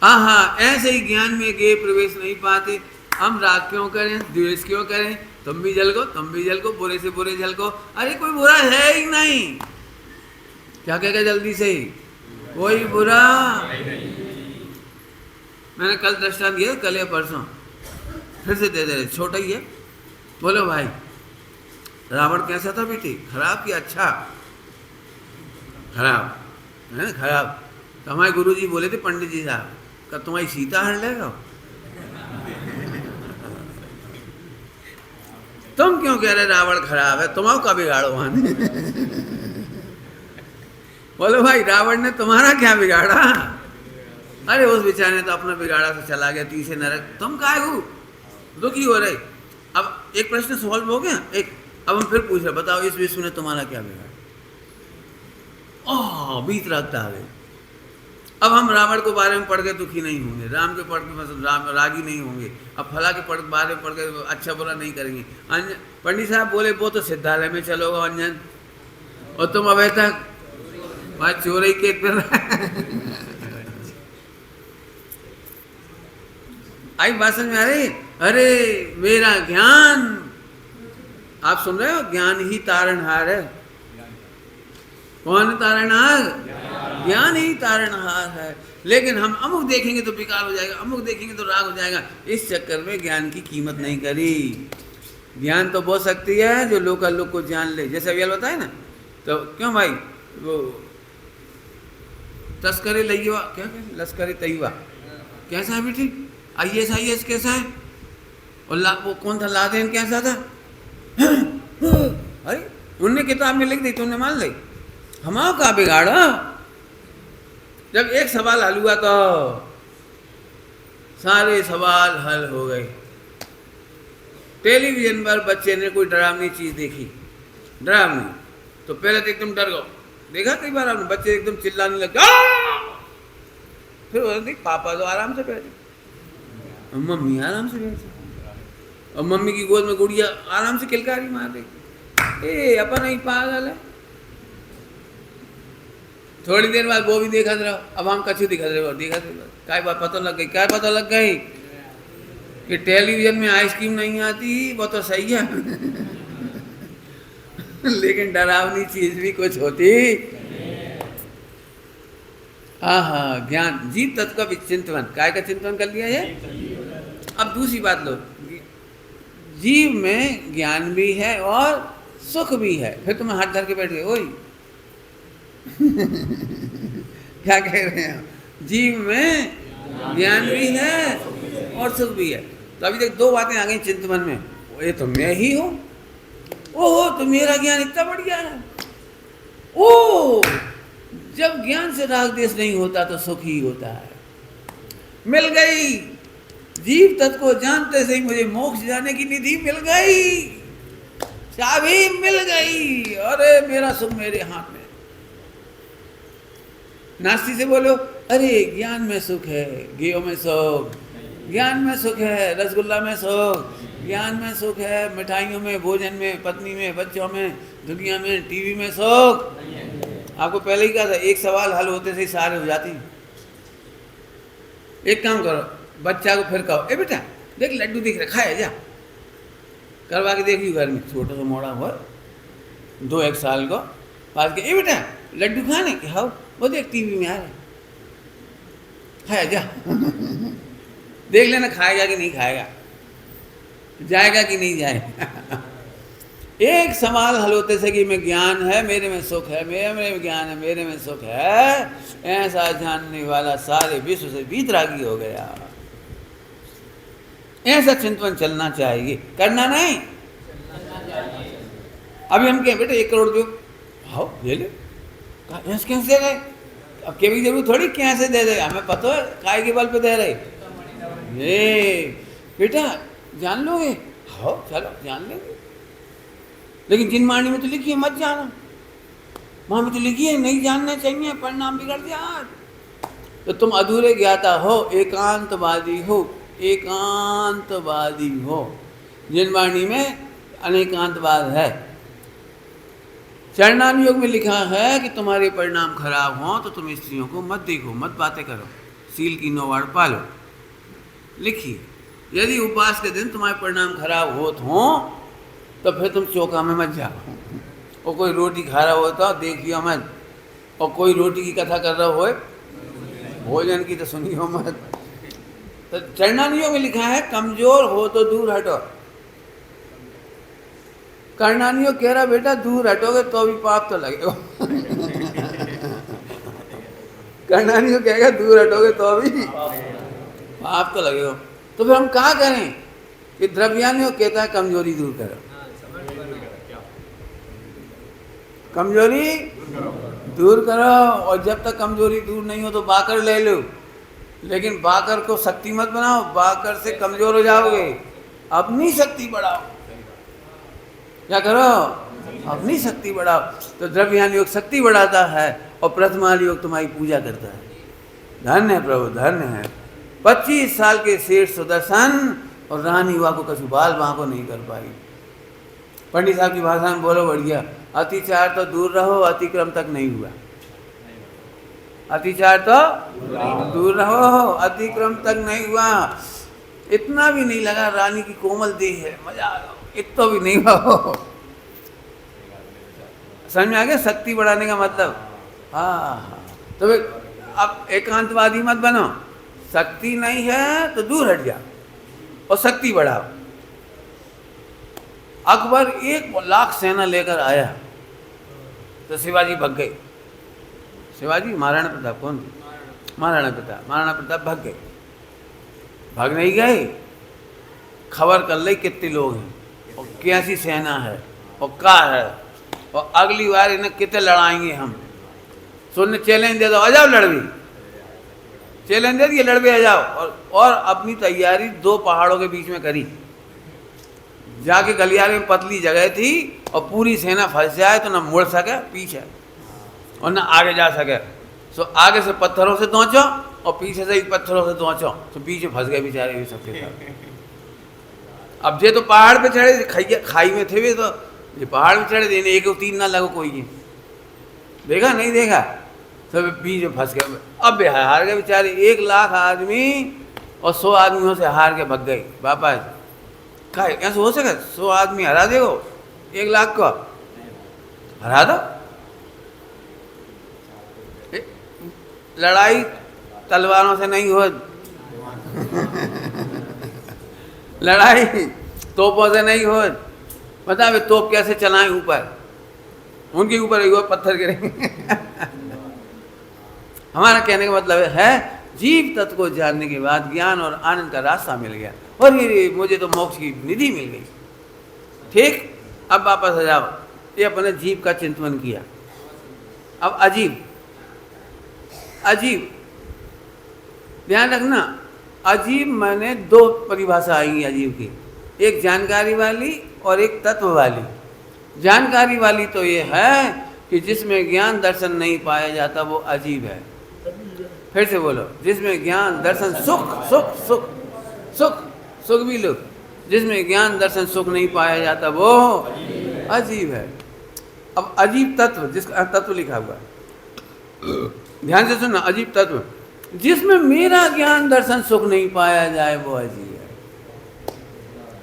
हाँ, ऐसे ही ज्ञान में गए प्रवेश नहीं पाते। हम राग क्यों करें, द्वेष क्यों करें? तुम भी जल को, तुम भी जल को, बुरे से बुरे जल को। अरे कोई बुरा है ही नहीं। क्या कहेगा जल्दी से ही? कोई बुरा। मैंने कल दृष्टांत दिया, कल या परसों, फिर से दे दे, छोटा ही है। बोलो भाई, रावण कैसा था बेटी? खराब कि अच्छा? खराब है, खराब। तो हमारे गुरुजी बोले थे, पंडित जी साहब, कब तुम्हारी सीता हर लेगा? तुम क्यों कह रहे रावण खराब है? तुम्हारा का बिगाड़ो वहां। बोलो भाई, रावण ने तुम्हारा क्या बिगाड़ा? अरे उस बेचारे ने तो अपना बिगाड़ा तो चला गया तीसरे नरक। तुम काहे हो दुखी हो रहे? अब एक प्रश्न सॉल्व हो गया। एक अब हम फिर पूछ रहे, बताओ इस विश्व ने तुम्हारा क्या बिगाड़ा? ओह, बीत रखता है। अब हम रावण के बारे में पढ़ के दुखी नहीं होंगे, राम के पढ़ के रागी नहीं होंगे, अब फला के बारे में पढ़ के अच्छा बुरा नहीं करेंगे। पंडित साहब बोले वो तो सिद्धालय में चलोगा अंजन, और तुम अभी तक वहां चोरी के कर। आई बात समझ में आ रही? अरे मेरा ज्ञान, आप सुन रहे हो, ज्ञान ही तारणहार है। कौन तारणहार? ज्ञान ही तारणहार है। लेकिन हम अमुक देखेंगे तो बेकार हो जाएगा, अमुक देखेंगे तो राग हो जाएगा। इस चक्कर में ज्ञान की कीमत नहीं करी। ज्ञान तो बहुत शक्ति है जो लोकल लोग को जान ले। जैसे अभी बताए ना, तो क्यों भाई वो तस्करे लइवा, क्या कहते, लश्करे तैयबा कैसा है बेटी? IAS कैसा है? और वो कौन था, लादेन कैसा था? अरे उनने किताब में लिख दी, तुमने मान ली। हमारा का बिगाड़ा? जब एक सवाल हल हुआ तो सारे सवाल हल हो गए। टेलीविजन पर बच्चे ने कोई डरावनी चीज देखी, डरावनी, तो पहले तो एकदम डर गए। देखा कई बार आपने, बच्चे एकदम चिल्लाने लगे, फिर बोलते पापा तो आराम से बैठे, मम्मी आराम से बैठे, और मम्मी की गोद में गुड़िया आराम से किलकारी मार रही। ए अपन ही पागल है। थोड़ी देर बाद वो भी देखा रहो, अब हम कछु दिखा रहे हो, देखा क्या बात पता लग गई? क्या पता लग गई कि टेलीविजन में आइसक्रीम नहीं आती, वो तो सही है। लेकिन डरावनी चीज भी कुछ होती। हाँ, ज्ञान जीव तत्व का चिंतन, काय का चिंतन कर लिया है। अब दूसरी बात लो, जीव में ज्ञान भी है और सुख भी है। फिर तुम हाथ धर के बैठ गए, ओए क्या कह रहे हैं? जीव में ज्ञान भी है और सुख भी है। तो अभी तक 2 बातें आ गई चिंतन में। ये तो मैं ही हूँ। ओहो, तो मेरा ज्ञान इतना बढ़िया है। ओ जब ज्ञान से राग देश नहीं होता तो सुख ही होता है। मिल गई, जीव तत्व को जानते से ही मुझे मोक्ष जाने की निधि मिल गई, चाबी मिल गई, अरे मेरा सुख मेरे हाथ में। नास्ती से बोलो, अरे ज्ञान में सुख है, घीओ में सुख, ज्ञान में सुख है, रसगुल्ला में सुख, ज्ञान में सुख है, मिठाइयों में, भोजन में, पत्नी में, बच्चों में, दुनिया में, टीवी में सुख। आपको पहले ही कहा था, एक सवाल हल होते से ही सारे हो जाती। एक काम करो, बच्चा को फिर कहो, ए बेटा देख लड्डू दिख रहा, खाए जा, करवा के देखियो घर में, छोटा सा मोड़ा हुआ 2-1 साल को, पास के, ए बेटा लड्डू खाने के, हाँ वो देख टीवी में आ रहे, खाया जा देख लेना खाएगा कि नहीं खाएगा, जाएगा कि नहीं जाएगा। एक सवाल हल होते से कि मैं ज्ञान है, मेरे में सुख है, मेरे में ज्ञान है, मेरे में सुख है, ऐसा जानने वाला सारे विश्व से वीतरागी हो गया। ऐसा चिंतन चलना चाहिए, करना नहीं। अभी हम कहें बेटा 1 करोड़ दो, हाँ ले ले, कैसे दे रहे, अब के भी जरूर थोड़ी कैसे दे रहे, हमें पता है काय के बल पे दे रहे। ये बेटा जान लोगे, हाँ चलो जान लेंगे, लेकिन जिन वाणी में तो लिखी है मत जाना, वहां में तो लिखी है नहीं जानना चाहिए, परिणाम बिगड़ जाए। तो तुम अधूरे ज्ञाता हो, एकांतवादी हो, एकांतवादी हो, जिन वाणी में अनेकांतवाद है। चरणान योग में लिखा है कि तुम्हारे परिणाम खराब हो तो तुम स्त्रियों को मत देखो, मत बातें करो, सील की नौवाड़ पालो। लिखिए, यदि उपवास के दिन तुम्हारे परिणाम खराब होत हो तो फिर तुम चौका में मत जाओ, और कोई रोटी खा रहा होता देखियो मत, और कोई रोटी की कथा कर रहा हो भोजन की तो सुनियो मत। तो चरणानियों में लिखा है कमजोर हो तो दूर हटो। कर्णानियों कह रहा बेटा दूर हटोगे तो भी पाप तो लगेगा। कर्णानियों कहेगा दूर हटोगे तो भी पाप तो लगेगा। तो फिर हम क्या करें कि द्रव्यानियों कहता है कमजोरी दूर करो, कमजोरी दूर करो, और जब तक कमजोरी दूर नहीं हो तो बाकर ले लो, लेकिन बाकर को शक्ति मत बनाओ, बाकर से कमजोर हो जाओगे। अपनी शक्ति बढ़ाओ, क्या करो, अपनी शक्ति बढ़ाओ। तो द्रव्यान योग शक्ति बढ़ाता है और प्रथमाल योग तुम्हारी पूजा करता है। धन्य है प्रभु, धन्य है। 25 साल के शेष सुदर्शन और रानी हुआ को कछु बाल वहाँ को नहीं कर पाई। पंडित साहब की भाषा में बोलो बढ़िया, अतिचार तो दूर रहो, अतिक्रम तक नहीं हुआ। अतिचार तो दूर रहो, अतिक्रम तक नहीं हुआ। इतना भी नहीं लगा रानी की कोमल देह है, मजा आ रहा, इतना भी नहीं हुआ। समझ में आ गया शक्ति बढ़ाने का मतलब? हाँ। तो अब एकांतवादी मत बनो, शक्ति नहीं है तो दूर हट जाओ और शक्ति बढ़ाओ। अकबर 1 लाख सेना लेकर आया तो शिवाजी भग गए। शिवाजी महाराणा प्रताप कौन थे? महाराणा प्रताप भग गए। भाग नहीं गए, खबर कर ली कितने लोग हैं और कैसी सेना है और क्या है, और अगली बार इन्हें कितने लड़ाएंगे हम। सुनने चैलेंज दे दो, आ जाओ लड़वी, चैलेंज दे दिए, लड़वे आ जाओ। और अपनी तैयारी 2 पहाड़ों के बीच में करी। जाके गलियारे में पतली जगह थी और पूरी सेना फंस जाए तो ना मुड़ सके पीछे और ना आगे जा सके। सो आगे से पत्थरों से दौचो और पीछे से पत्थरों से दौचो, तो पीछे फंस गए बेचारे भी सबके साथ। अब जे तो पहाड़ पे चढ़े, खाई में थे वे, तो ये पहाड़ पे चढ़े देने 1-3 ना लगो कोई की। देखा नहीं देखा, सब बीच में फंस गए। अब हार गए बेचारे। 1 लाख आदमी और 100 आदमियों से हार के भग गए वापस। क्या ऐसे हो सके? 100 आदमी हरा देगो, 1 लाख को हरा दो। लड़ाई तलवारों से नहीं हो, लड़ाई तोपों से नहीं हो। पता है तोप कैसे चलाएं? ऊपर उनके ऊपर एक पत्थर गिरेंगे। हमारा कहने का मतलब है जीव तत्व को जानने के बाद ज्ञान और आनंद का रास्ता मिल गया और मुझे तो मोक्ष की निधि मिल गई। ठीक, अब वापस आ जाओ। ये अपने जीव का चिंतन किया। अब अजीब अजीब, ध्यान रखना, अजीब माने दो परिभाषा आएंगी अजीब की, एक जानकारी वाली और एक तत्व वाली। जानकारी वाली तो ये है कि जिसमें ज्ञान दर्शन नहीं पाया जाता वो अजीब है। फिर से बोलो, जिसमें ज्ञान दर्शन सुख सुख सुख सुख सुख भी लो, जिसमें ज्ञान दर्शन सुख नहीं पाया जाता वो अजीब है। अब अजीब तत्व, जिसका तत्व लिखा हुआ है, ध्यान से सुनना, अजीब तत्व जिसमें मेरा ज्ञान दर्शन सुख नहीं पाया जाए वो अजीब है।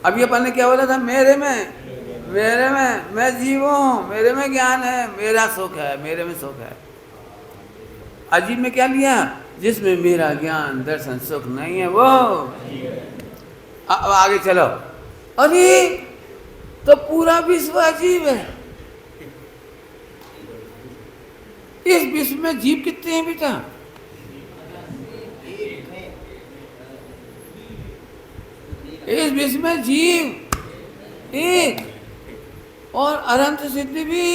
अब ये अपन ने क्या बोला था, मेरे में मैं जीव हूं, मेरे में ज्ञान है, मेरा सुख है, मेरे में सुख है। अजीब में क्या लिया, जिसमें मेरा ज्ञान दर्शन सुख नहीं है वो। अब आगे चलो, अरे तो पूरा विश्व अजीब है। इस विश्व में जीव कितने हैं बेटा? इस विश्व में जीव एक और अनंत सिद्धि भी।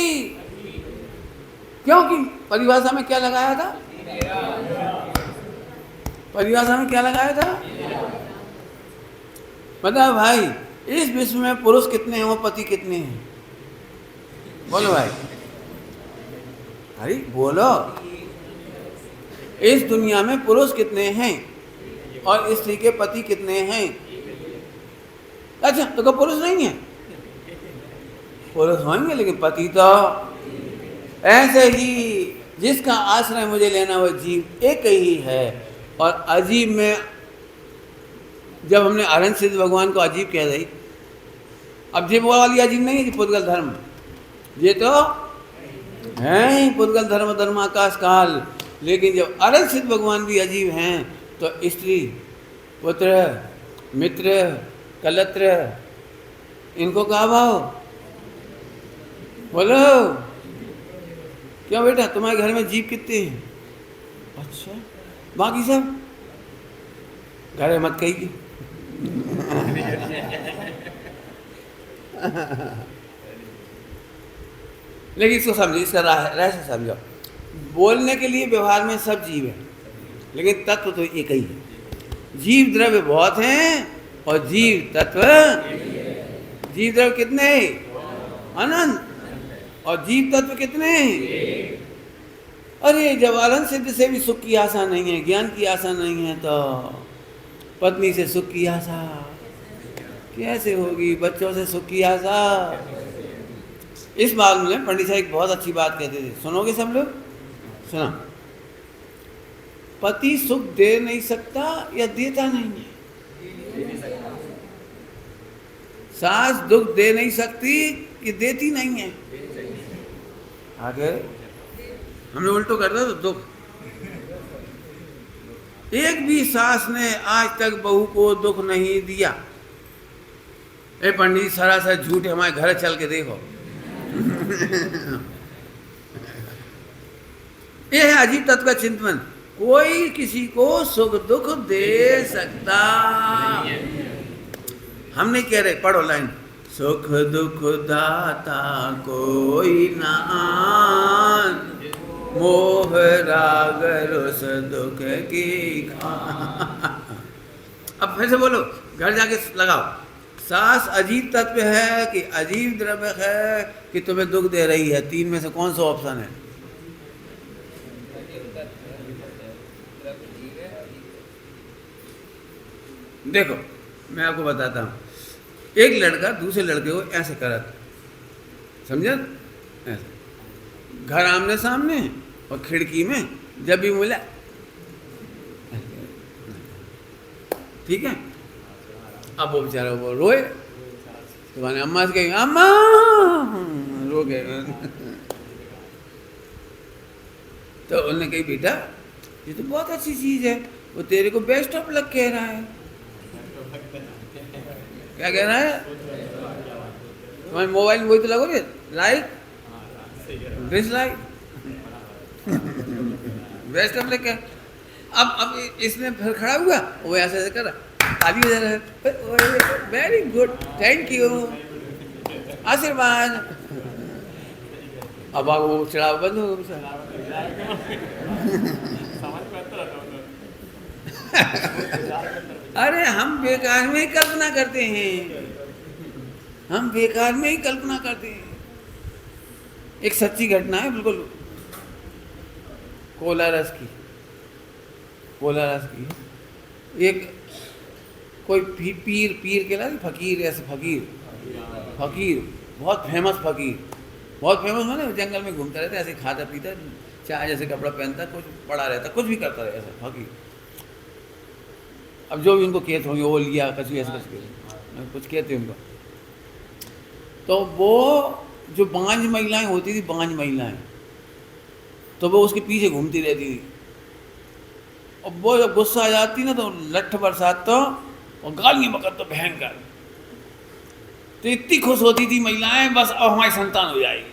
क्योंकि परिभाषा में क्या लगाया था, परिभाषा में क्या लगाया था, बताओ भाई, इस विश्व में पुरुष कितने हैं और पति कितने हैं? बोलो भाई, अरे बोलो, इस दुनिया में पुरुष कितने हैं और स्त्री के पति कितने हैं? अच्छा, तो क्या पुरुष नहीं है? पुरुष होंगे, लेकिन पति तो ऐसे ही जिसका आश्रय मुझे लेना वो जीव एक ही है। और अजीब में जब हमने अरहंत सिद्ध भगवान को अजीब कह दी, अब ये वो वाली अजीब नहीं है कि पुद्गल धर्म, ये तो है ही पुद्गल धर्म धर्म आकाश काल। लेकिन जब अरहंत सिद्ध भगवान भी अजीब हैं तो स्त्री पुत्र मित्र कलत्र इनको कहा भाव, बोलो क्या बेटा तुम्हारे घर में जीव कितने हैं? अच्छा, बाकी सब घर मत कही। लेकिन इसको समझो, इसका रहस्य समझो। बोलने के लिए व्यवहार में सब जीव है, लेकिन तत्व तो एक ही है। जीव द्रव्य बहुत हैं और जीव तत्व, जीव द्रव्य कितने अनंत और जीव तत्व कितने? अरे जब अनंत सिद्ध से भी सुख की आशा नहीं है, ज्ञान की आशा नहीं है, तो पत्नी से सुख की आशा कैसे होगी? बच्चों से सुख की आशा। इस बात में पंडित साहब एक बहुत अच्छी बात कहते थे, सुनोगे सब लोग? सुना, पति सुख दे नहीं सकता या देता नहीं है, सास दुख दे नहीं सकती कि देती नहीं है। आगे हमने उल्टो कर दिया तो दुख। एक भी सास ने आज तक बहू को दुख नहीं दिया। ए पंडित सरासर झूठ है, हमारे घर चल के देखो। यह है अजीब तत्व का चिंतन। कोई किसी को सुख दुख दे सकता, हम नहीं कह रहे, पढ़ो लाइन, सुख दुख दाता कोई ना आन, मोह राग रस दुख की खान। अब फिर से बोलो, घर जाके लगाओ, सास अजीब तत्व है कि अजीब द्रव्य है कि तुम्हें दुख दे रही है? तीन में से कौन सा ऑप्शन है? देखो मैं आपको बताता हूँ, एक लड़का दूसरे लड़के को ऐसे करता, समझा? ऐसे घर आमने सामने और खिड़की में जब भी मिला, ठीक है। अब वो बेचारा वो रोए तो मैंने अम्मा से कही, अम्मा रो गए। तो उन्होंने कही, बेटा ये तो बहुत अच्छी चीज है, वो तेरे को बेस्ट ऑफ लक कह रहा है। क्या कह रहा है? तुम्हारे मोबाइल में वही तो लगोगे, like dislike, best of luck है। अब इसने फिर खड़ा हुआ, वो ऐसे कर रहा, ताली बजा रहा है, वेरी गुड, थैंक यू, आशीर्वाद। अब वो चढ़ाव बंद हो गया। अरे हम बेकार में ही कल्पना करते हैं, हम बेकार में ही कल्पना करते हैं। एक सच्ची घटना है बिल्कुल कोलारस की, कोलारस की। एक कोई पीर के ला फकीर, ऐसे फकीर बहुत फेमस फकीर, बहुत फेमस माने जंगल में घूमता रहता, ऐसे खाता पीता, चाय जैसे कपड़ा पहनता, कुछ पड़ा रहता, कुछ भी करता रहे ऐसा फकीर। अब जो भी उनको कहते होंगे वो लिया कछु ऐसे कुछ कहते उनको। तो वो जो बांझ महिलाएं होती थी, बांझ महिलाएं, तो वो उसके पीछे घूमती रहती थी। और वो जब गुस्सा आ जाती ना तो लठ बरसात तो और गालियाँ बकत तो भयंकर। तो इतनी खुश होती थी महिलाएं, बस अब हमारी संतान हो जाएगी,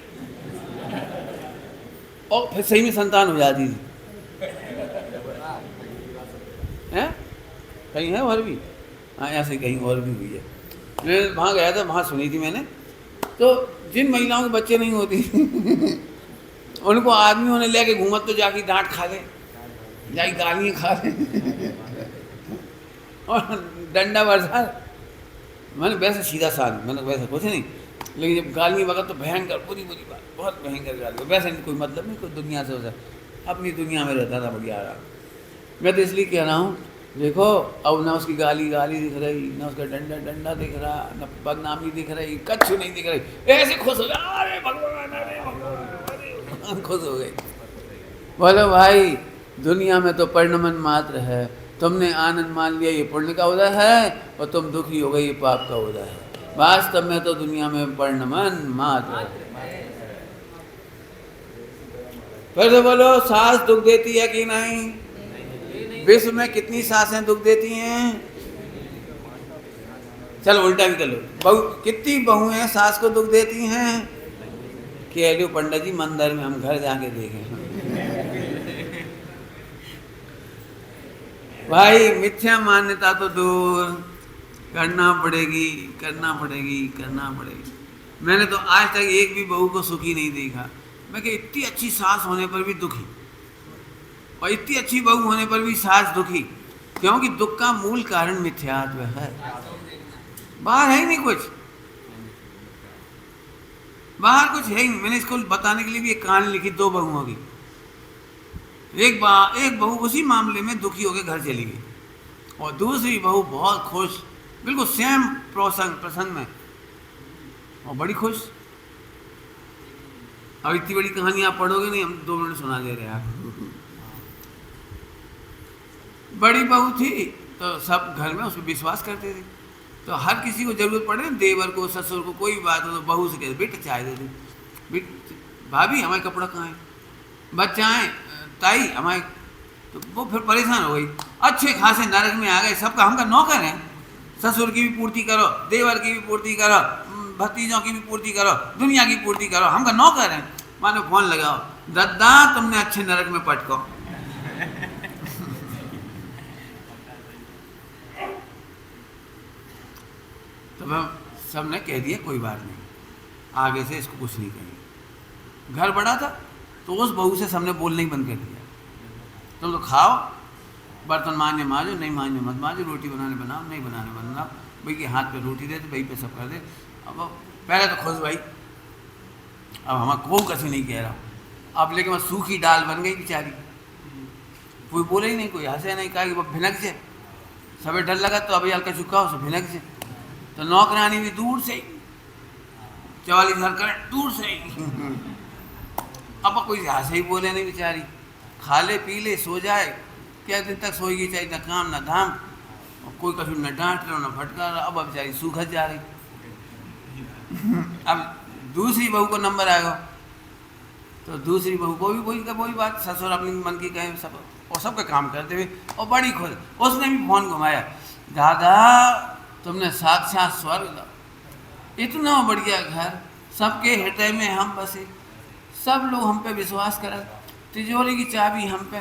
और फिर सही में संतान हो जाती थी। हैं कहीं है और भी, हाँ ऐसे कहीं और भी हुई है। मैं वहाँ गया था, वहाँ सुनी थी मैंने। तो जिन महिलाओं के बच्चे नहीं होती उनको आदमियों ने लेके घूमत तो जाके डांट खा ले, जाके गालियाँ खा ले और डंडा बरसा। मैंने वैसे सीधा साध, मैंने वैसे कुछ नहीं, लेकिन जब गालियाँ बगत तो भयंकर बुरी बात, बहुत भयंकर गाली। वैसे कोई मतलब नहीं, कोई दुनिया से होता, अपनी दुनिया में रहता था बढ़िया आराम। मैं तो इसलिए कह रहा हूँ, देखो अब ना उसकी गाली दिख रही, ना उसका डंडा दिख रहा, ना बदनामी दिख रही, कच्छ नहीं दिख रही। ऐसे खुश हो गए, अरे भगवान, अरे भगवान, खुश हो गए। बोलो भाई दुनिया में तो परिणमन मात्र है, तुमने आनंद मान लिया ये पुण्य का उदय है, और तुम दुखी हो गए ये पाप का उदय है। वास्तव में तो दुनिया में परिणमन मात्र है। फिर से बोलो, सांस दुख देती है कि नहीं? विश्व में कितनी सांसें दुख देती हैं? चलो उल्टा भी कर लो, कितनी बहुएं सांस को दुख देती हैं? कह लो पंडित जी मंदिर में, हम घर जाके देखें। भाई मिथ्या मान्यता तो दूर करना पड़ेगी, करना पड़ेगी, करना पड़ेगी। मैंने तो आज तक एक भी बहू को सुखी नहीं देखा। मैं कि इतनी अच्छी सास होने पर भी दुखी, और इतनी अच्छी बहू होने पर भी सास दुखी, क्योंकि दुख का मूल कारण मिथ्यात्व है। बाहर है ही नहीं कुछ, बाहर कुछ है ही नहीं। मैंने इसको बताने के लिए भी एक कहानी लिखी, दो बहुओं की। एक बहू उसी मामले में दुखी होकर घर चली गई, और दूसरी बहू बहुत खुश, बिल्कुल सेम प्रसंग में, और बड़ी खुश। अब इतनी बड़ी कहानी आप पढ़ोगे नहीं, हम 2 मिनट सुना दे रहे हैं आप। बड़ी बहू थी तो सब घर में उस पर विश्वास करते थे, तो हर किसी को जरूरत पड़े, देवर को, ससुर को, कोई बात हो तो बहू से कहते बेटा चाय दे दे, भाभी हमारे कपड़ा कहाँ है, बच्चा है ताई हमारे। तो वो फिर परेशान हो गई, अच्छे खासे नरक में आ गए। सबका हमका नौकर है, ससुर की भी पूर्ति करो, देवर की भी पूर्ति करो, भतीजों की भी पूर्ति करो, दुनिया की पूर्ति करो, हमका नौकर है। मानो फोन लगाओ, दद्दा तुमने अच्छे नरक में पटको। तो सबने कह दिया कोई बात नहीं, आगे से इसको कुछ नहीं कहेंगे। घर बड़ा था तो उस बहू से सबने बोलना ही बंद कर दिया। तुम तो खाओ, बर्तन मांझे मांझो, नहीं मांझे मत मांझो, रोटी बनाने बनाओ, नहीं बनाने बनाओ, भाई के हाथ पे रोटी दे तो भाई पे सब कर दे। अब पहले तो खुश भाई, अब हमारा कोई कसी नहीं कह रहा। अब लेकिन वह सूखी दाल बन गई बेचारी, कोई बोले ही नहीं, कोई हंसे नहीं, कहा कि वो भिनक से सबे डर लगा, तो अभी हल्का चुका हो भिनक से। तो नौकरानी भी दूर से 44 घर कर दूर से अब कोई हंसे ही बोले नहीं बेचारी, खा ले पी ले सो जाए, क्या दिन तक सोएगी, चाहिए न काम न धाम, और कोई कभी न डांट रहा न फटका रहा। अब बेचारी सूखत जा रही। अब दूसरी बहू को नंबर आएगा, तो दूसरी बहू को भी वही बात, ससुर अपनी मन की कहे सब, और सबका काम करते हुए, और बड़ी खुश। उसने भी फोन घुमाया, दादा तुमने साक्षात स्वर्ग, इतना बढ़िया घर, सबके हृदय में हम बसे, सब लोग हम पे विश्वास करें, तिजोरी की चाबी हम पे,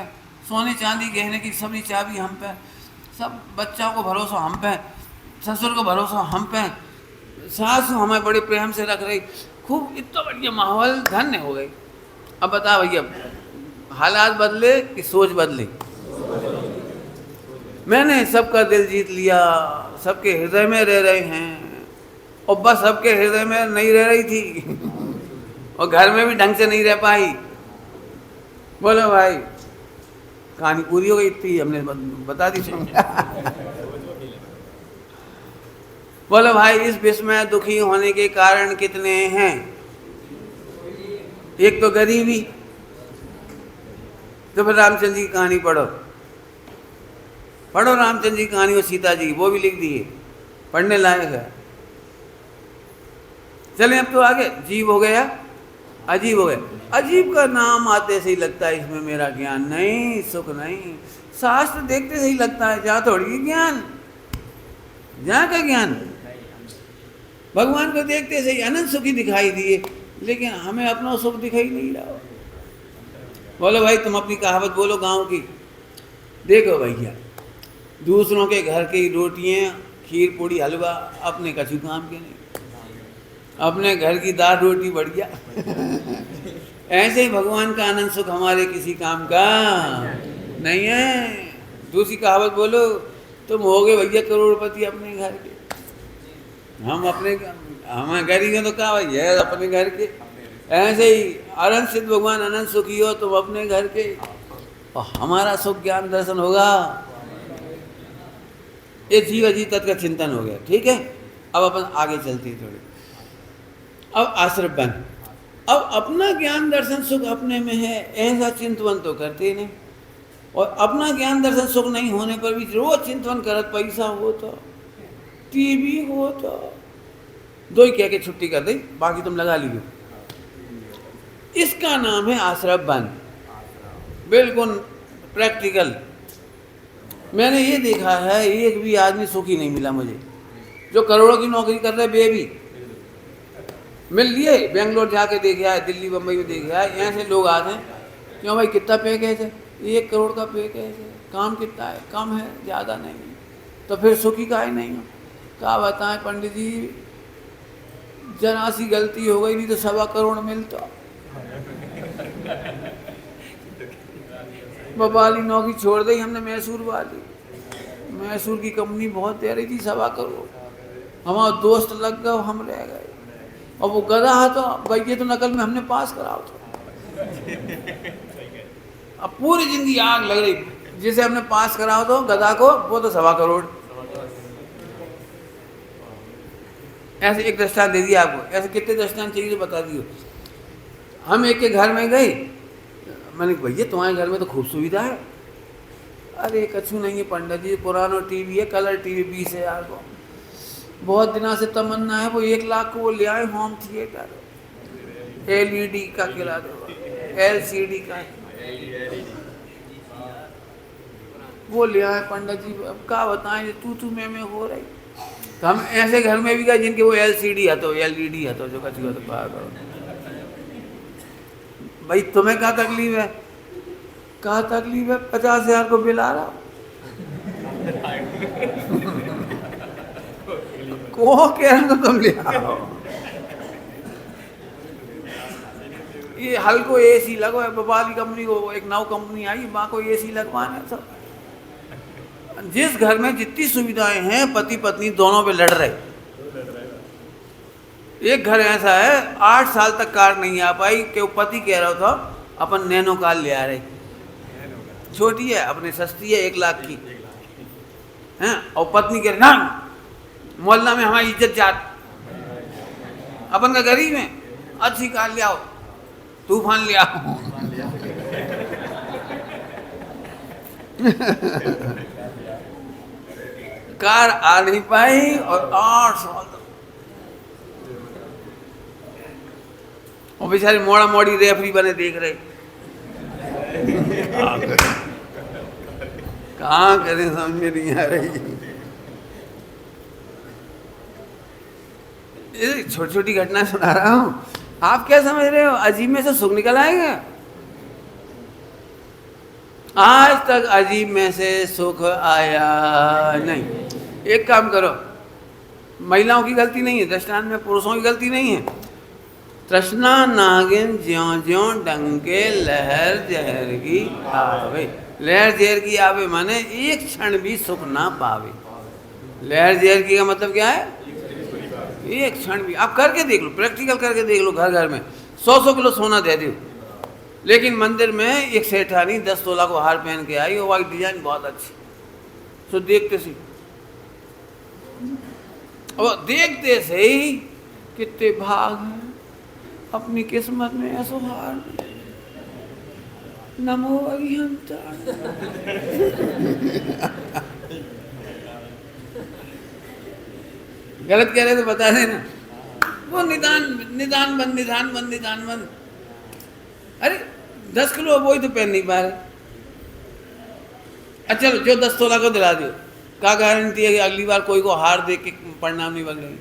सोने चांदी गहने की सभी चाबी हम पे, सब बच्चों को भरोसा हम पे, ससुर को भरोसा हम पे, सास हमें बड़े प्रेम से रख रही, खूब इतना बढ़िया माहौल, धन्य हो गई। अब बता भैया, हालात बदले कि सोच बदले? मैंने सबका दिल जीत लिया, सबके हृदय में रह रहे हैं, और बस सबके हृदय में नहीं रह रही थी और घर में भी ढंग से नहीं रह पाई। बोलो भाई, कहानी पूरी हो गई, इतनी हमने बता दी। बोलो भाई, इस विश्व में दुखी होने के कारण कितने हैं? एक तो गरीबी। तो फिर रामचंद्र जी की कहानी पढ़ो, पढ़ो रामचंद्र जी की कहानी और सीता जी, वो भी लिख दिए, पढ़ने लायक है। चलें अब तो आगे। जीव हो गया, अजीब हो गया। अजीब का नाम आते से ही लगता है इसमें मेरा ज्ञान नहीं, सुख नहीं। शास्त्र देखते से ही लगता है जहाँ थोड़ी ज्ञान, जहाँ का ज्ञान। भगवान को देखते से ही अनंत सुखी दिखाई दिए, लेकिन हमें अपना सुख दिखाई नहीं रहा। बोलो भाई, तुम अपनी कहावत बोलो गांव की। देखो भैया, दूसरों के घर की रोटियां, खीर पूड़ी हलवा अपने कछु काम के नहीं, अपने घर की दाल रोटी बढ़िया। ऐसे ही भगवान का आनंद सुख हमारे किसी काम का नहीं है। दूसरी कहावत बोलो, तुम हो गए भैया करोड़पति अपने घर के, हम गरीब हैं तो क्या भैया अपने घर के। ऐसे ही अनंत सिद्ध भगवान अनंत सुखी हो तुम अपने घर के, और हमारा सुख ज्ञान दर्शन होगा। ये जीव अजीत तत्व का चिंतन हो गया, ठीक है। अब अपन आगे चलते हैं थोड़े। अब आश्रय बन, अब अपना ज्ञान दर्शन सुख अपने में है, ऐसा चिंतन तो करते नहीं। और अपना ज्ञान दर्शन सुख नहीं होने पर भी रोज चिंतन करत, पैसा हो तो, टीवी हो तो, दो ही कह के छुट्टी कर दे, बाकी तुम लगा लीजिए। इसका नाम है आश्रय बन, बिल्कुल प्रैक्टिकल। मैंने ये देखा है, एक भी आदमी सुखी नहीं मिला मुझे। जो करोड़ों की नौकरी कर रहे बेबी मिल लिए, बेंगलोर जाके देखे आए, दिल्ली बम्बई में देखे आए, यहाँ से लोग आते हैं, क्यों भाई कितना पैकेज है? 1 करोड़ का पैकेज है। काम कितना है? कम है, ज़्यादा नहीं। तो फिर सुखी काहे नहीं हो? क्या बताएं पंडित जी, जरा सी गलती हो गई नहीं तो 1.25 करोड़ मिलता। बबाली नौकरी छोड़ दी हमने, मैसूर वाली, मैसूर की कंपनी बहुत दे रही थी 1.25 करोड़। हमारा दोस्त लग गए, हम रह गए। और वो गधा है तो भाई, ये तो नकल में हमने पास कराओ था। अब पूरी जिंदगी आग लग रही, जिसे हमने पास कराओ तो गधा को, वो तो 1.25 करोड़। ऐसे एक दृष्टांत दे दिया आपको, ऐसे कितने दृष्टांत चाहिए तो बता दियो। हम एक के घर में गए, मैंने भैया तुम्हारे घर में तो खूब सुविधा है। अरे कछु नहीं है पंडित जी, पुराना टीवी है, कलर टीवी 20,000 को। बहुत दिनों से तमन्ना है, वो 1 लाख को वो ले आए होम थिएटर, LED का खिला दो, LCD का वो ले आए पंडित जी। अब क्या बताएं, तू मैं हो रही। तो हम ऐसे घर में भी गए जिनके वो LCD है तो LED है तो जो कछु तो क्या करो भाई, तुम्हें क्या तकलीफ है? क्या तकलीफ है? 50,000 को बिल आ रहा को कह रहे तो तुम ले आओ। ये हल्को AC लगो है, बबाली कंपनी को, एक नव कंपनी आई, वहाँ को AC लगवाना सब। जिस घर में जितनी सुविधाएं हैं, पति पत्नी दोनों पे लड़ रहे। एक घर ऐसा है 8 साल तक कार नहीं आ पाई कि वो पति कह रहा था अपन नैनो कार ले आ रहे, छोटी है अपने, सस्ती है 1 लाख की हैं, और पत्नी कह रही ना मोहल्ला में हमारी इज्जत जात, अपन का गरीब है, अच्छी कार ले आओ, तूफान ले आओ। कार आ नहीं पाई और 8 साल तक, और बेचारे मोड़ा मोड़ी रेफरी बने देख रहे। कहाँ करें, समझ में नहीं आ रही। छोटी छोटी घटना सुना रहा हूँ, आप क्या समझ रहे हो अजीब में से सुख निकल आएगा? आज तक अजीब में से सुख आया नहीं। एक काम करो, महिलाओं की गलती नहीं है दृष्टांत में, पुरुषों की गलती नहीं है। तृष्णा नागिन ज्यों ज्यों डंके लहर जहर की आवे, लहर जहर की आवे माने एक क्षण भी सुख ना पावे। लहर जहर की का मतलब क्या है? एक क्षण भी। आप करके देख लो, प्रैक्टिकल करके देख लो, घर घर में 100-100 किलो सोना दे दो, लेकिन मंदिर में एक सेठानी 10 तोला को हार पहन के आई और वही डिजाइन बहुत अच्छी, तो देखते सी और देखते से ही कितने भाग हैं अपनी किस्मत में ऐसा हार। नमो अरिहंत। गलत कह रहे तो बता देना। वो निदान निदान बंद, निदान बंद, निदान बंद। अरे 10 किलो वही तो पहन नहीं पा रहे। अच्छा चलो, जो 10 तोला को दिला दो, क्या गारंटी है कि अगली बार कोई को हार देख के परिणाम नहीं बदलेंगे,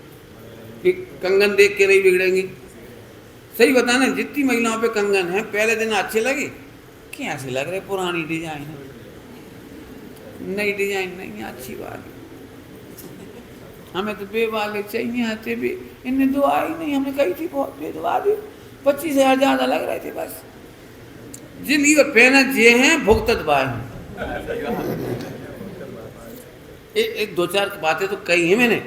कि कंगन देख के नहीं बिगड़ेंगी? सही बताना, जितनी महिलाओं पे कंगन है पहले दिन अच्छे लगे, कैसे लग रहे पुरानी डिजाइन है, नई डिजाइन नहीं है, अच्छी बात है। हमें तो बे वाले चाहिए आते भी, इनने दुआ ही नहीं, हमने कही थी बहुत बेदुआ दी, 25,000 ज़्यादा लग रहे थे बस। जिन ये पहना जे हैं भुगतत बाय हैं। एक दो चार बातें तो कही है मैंने।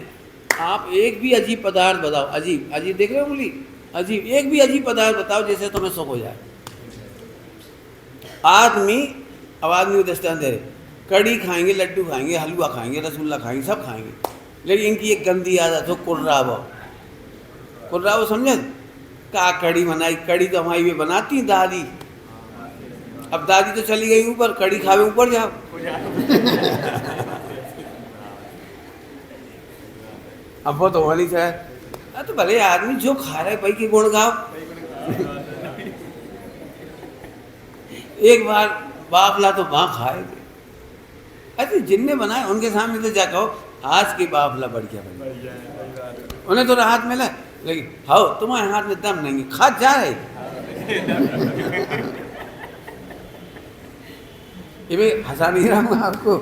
आप एक भी अजीब पदार्थ बताओ, अजीब अजीब देख रहे हो उंगली, अजीब एक भी अजीब पदार्थ बताओ जैसे तुम्हें सुख हो जाए। आदमी, अब आदमी को दृष्टांत दे रहे, कड़ी खाएंगे, लड्डू खाएंगे, हलवा खाएंगे, रसगुल्ला खाएंगे, सब खाएंगे, लेकिन इनकी एक गंदी आदत हो कुर्राबो। कुर्राबो समझे? का कड़ी बनाई, कड़ी तो हमारी भी बनाती दादी, अब दादी तो चली गई ऊपर, कड़ी खावे ऊपर जाओ। अब वो तो होनी चाहिए। तो भले आदमी जो खा रहे भाई के गुण गाओ। एक बार बाफला तो वहां खाए थे, अरे जिनने बनाए उनके सामने तो जा कहो आज की बाफला बढ़िया बनी, उन्हें तो राहत मिला, लेकिन हाँ तुम्हारे हाथ में दम नहीं, खा जा रहे। ये मैं हंसा नहीं रहा हूँ आपको,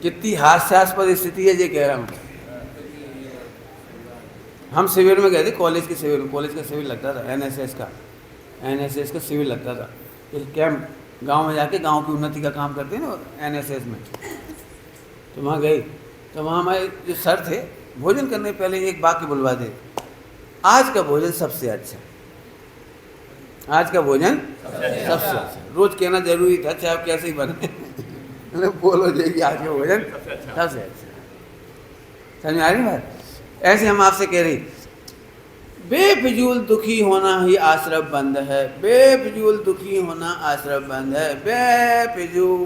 कितनी हास्यास्पद स्थिति है ये कह रहा हूँ। हम शिविर में गए थे, कॉलेज के शिविर में, कॉलेज का शिविर लगता था एनएसएस का शिविर लगता था। कैंप गांव में जाके गांव की उन्नति का काम करते हैं ना एनएसएस में, तो वहाँ गए, तो वहाँ हमारे जो सर थे भोजन करने पहले एक वाक्य बुलवाते, आज का भोजन सबसे अच्छा, आज का भोजन सबसे अच्छा। रोज कहना जरूरी था, चाहे आप कैसे ही बने बोलो जी आज का भोजन सबसे अच्छा। समझ आ रही बात? ऐसे हम आपसे कह रही, बेफिजूल दुखी होना ही आश्रम बंद है, बेफिजूल दुखी होना आश्रम बंद है, बेफिजूल।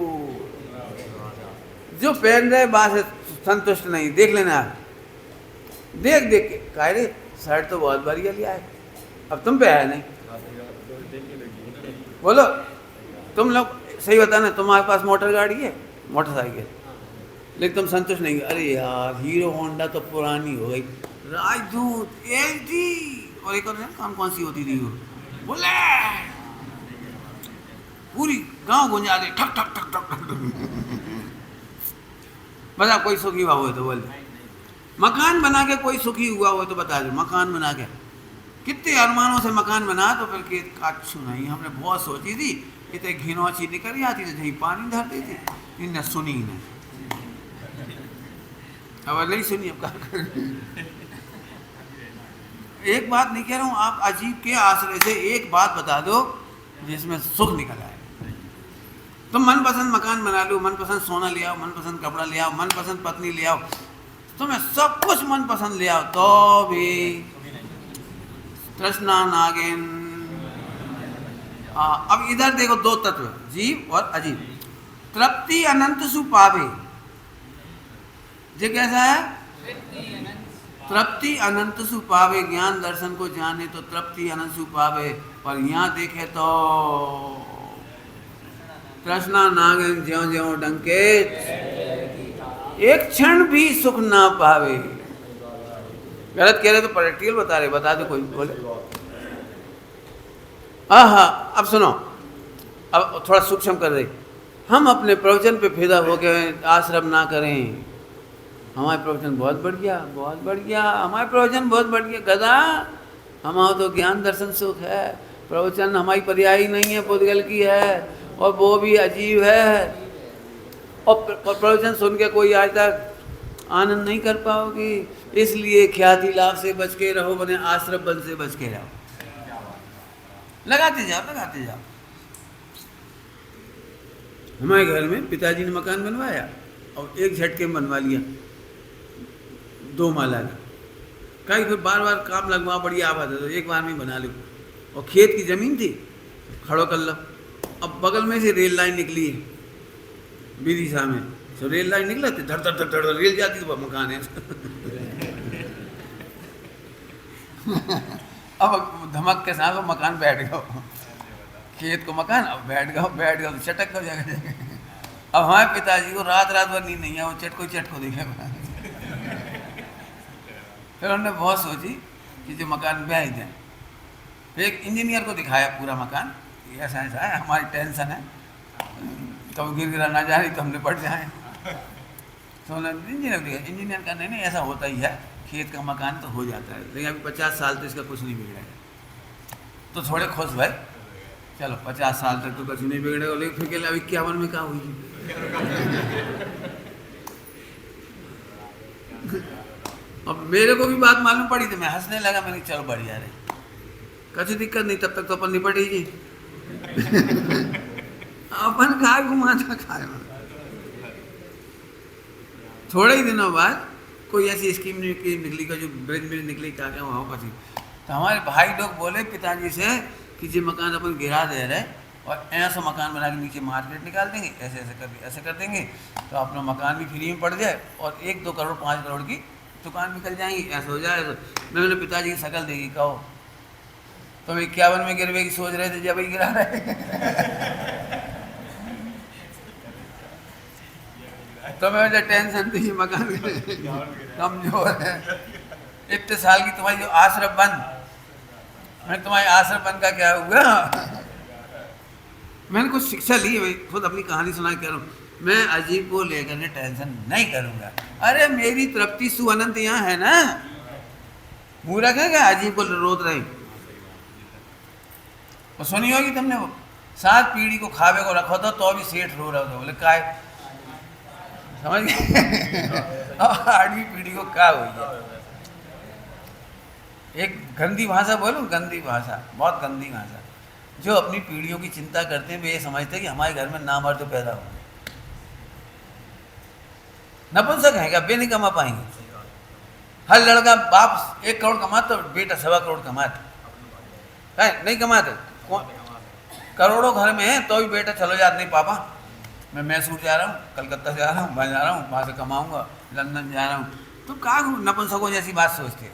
जो पहन रहे बात से संतुष्ट नहीं, देख लेना आप, देख देख के कह रहे शर्ट तो बहुत बढ़िया लिया है, अब तुम पे आया नहीं। बोलो तुम लोग सही बताना, तुम्हारे पास मोटर गाड़ी है, मोटरसाइकिल, लेकिन तुम संतुष्ट नहीं, अरे यार हीरो होंडा तो पुरानी हो गई, राजदूत एलटी, और एक और कौन सी होती थी वो, बोले पूरी गांव गुंजा दे, ठक ठक ठक ठक। बता कोई सुखी हुआ हो तो बोल, मकान बना के कोई सुखी हुआ हो तो बता दो, मकान बना के कितने अरमानों से मकान बना, तो फिर कि अच्छू नहीं, हमने बहुत सोची थी, इतने घिनौची निकल आती थी, जहीं पानी धरती थी, इनने सुनी नहीं, अब नहीं सुनी, अब क्या। एक बात नहीं कह रहा हूँ, आप अजीब के आश्रय से एक बात बता दो जिसमें सुख निकल आए। तुम मनपसंद मकान बना लो, मनपसंद सोना ले आओ, मनपसंद कपड़ा ले आओ, मनपसंद पत्नी ले आओ, तुम्हें सब कुछ मनपसंद ले आओ, तो भी तृष्णा नागिन। अब इधर देखो दो तत्व, जीव और अजीव। तृप्ति अनंत सु पावे, ये कैसा है? तृप्ति अनंत सु पावे, ज्ञान दर्शन को जाने तो तृप्ति अनंत सु पावे, पर यहाँ देखे तो तृष्णा नागिन ज्यों ज्यों डंके, एक क्षण भी सुख ना पावे। गलत कह रहे तो प्रैक्टिकल बता रहे, बता दो कोई बोले। हाँ अब सुनो, अब थोड़ा सूक्ष्म कर रहे, हम अपने प्रवचन पे फिदा हो गए, आश्रम ना करें, हमारे प्रवचन बहुत बढ़िया, बहुत बढ़िया, हमारे प्रवचन बहुत बढ़िया, गधा हमारा तो ज्ञान दर्शन सुख है, प्रवचन हमारी पर्यायी नहीं है, पुद्गल की है, और वो भी अजीब है, और प्रवचन सुन के कोई आज तक आनंद नहीं कर पाओगी। इसलिए ख्याति लाभ से बच के रहो, बने आश्रम बन से बच के रहो। लगाते जाओ लगाते जाओ। हमारे घर में पिताजी ने मकान बनवाया और एक झटके में बनवा लिया 2 माला का। कहीं फिर बार बार काम लगवा, बड़ी आबाद है तो एक बार में बना लो। और खेत की ज़मीन थी, खड़ो कर लो। अब बगल में से रेल लाइन निकली है विदिशा में, तो रेल लाइन निकला तो धड़ धड़ धड़ धड़ रेल जाती तो मकान है। अब धमक के साथ वो मकान बैठ गया, खेत को मकान, अब बैठ गया तो चटक हो जाएगा। अब हमारे पिताजी को रात भर नींद नहीं है, वो चटको देखेगा। फिर उन्होंने बहुत सोची कि जो मकान ब्याह दें। फिर एक इंजीनियर को दिखाया पूरा मकान, ऐसा ऐसा है, हमारी टेंशन है, तो गिर ना जाए तो हम निपट जाए। तो इंजीनियर का नहीं ऐसा होता ही है, खेत का मकान तो हो जाता है, लेकिन अभी 50 साल तो इसका कुछ नहीं बिगड़ेगा। तो थोड़े खुश भाई, चलो 50 साल तक तो कुछ नहीं बिगड़ेगा, लेकिन फिर अभी 51 में क्या हुई। अब मेरे को भी बात मालूम पड़ी तो मैं हंसने लगा। मैंने चलो बढ़िया रही, कुछ दिक्कत नहीं, तब तक तो अपन निपट ही जी। अपन खाए घुमाता खाए। थोड़े ही दिनों बाद कोई ऐसी स्कीम निकली का जो ब्रिज में निकली, क्या क्या वहाँ पर। तो हमारे भाई लोग बोले पिताजी से कि ये मकान अपन गिरा दे रहे और ऐसा मकान बना के नीचे मार्केट निकाल देंगे, ऐसे कर देंगे तो अपना मकान भी फ्री में पड़ जाए और 1-2 करोड़ 5 करोड़ की दुकान निकल जाएंगी, ऐसा हो जाए। तो मैंने पिताजी की शकल देगी, कहो तो 51 में गिरवे की सोच रहे थे, जब ही गिरा रहे। तो मैं मुझे टेंशन थी मकान कमजोर है। इतने साल की तुम्हारी जो आश्रम बन, मैं तुम्हारे आश्रम बन का क्या हुआ। मैंने कुछ शिक्षा ली, खुद अपनी कहानी सुना कह रहा हूँ। मैं अजीब को लेकर टेंशन नहीं करूँगा। अरे मेरी तृप्ति सुअनंत यहाँ है ना, मूर्ख है क्या अजीब को रोत रहे। और सुनी होगी तुमने, वो 7 पीढ़ी को खावे को रखो तो भी सेठ रो रहा था। बोले का समझ गए। 8वीं पीढ़ी को क्या हुई है। एक गंदी भाषा बोलूं, गंदी भाषा, बहुत गंदी भाषा। जो अपनी पीढ़ियों की चिंता करते हैं वे ये समझते हैं कि हमारे घर में नामर्द पैदा होंगे। नपुंसक है क्या, वे नहीं कमा पाएंगे। हर लड़का बाप 1 करोड़ कमाता तो बेटा 1.25 करोड़ कमाता है, नहीं कमाते। करोड़ों घर में है तो भी बेटा चलो यार नहीं पापा मैं मैसूर जा रहा हूँ, कलकत्ता जा रहा हूँ, वहाँ जा रहा हूँ, वहाँ से कमाऊँगा, लंदन जा रहा हूँ। तुम कहाँ नपुंसकों जैसी बात सोचते हो।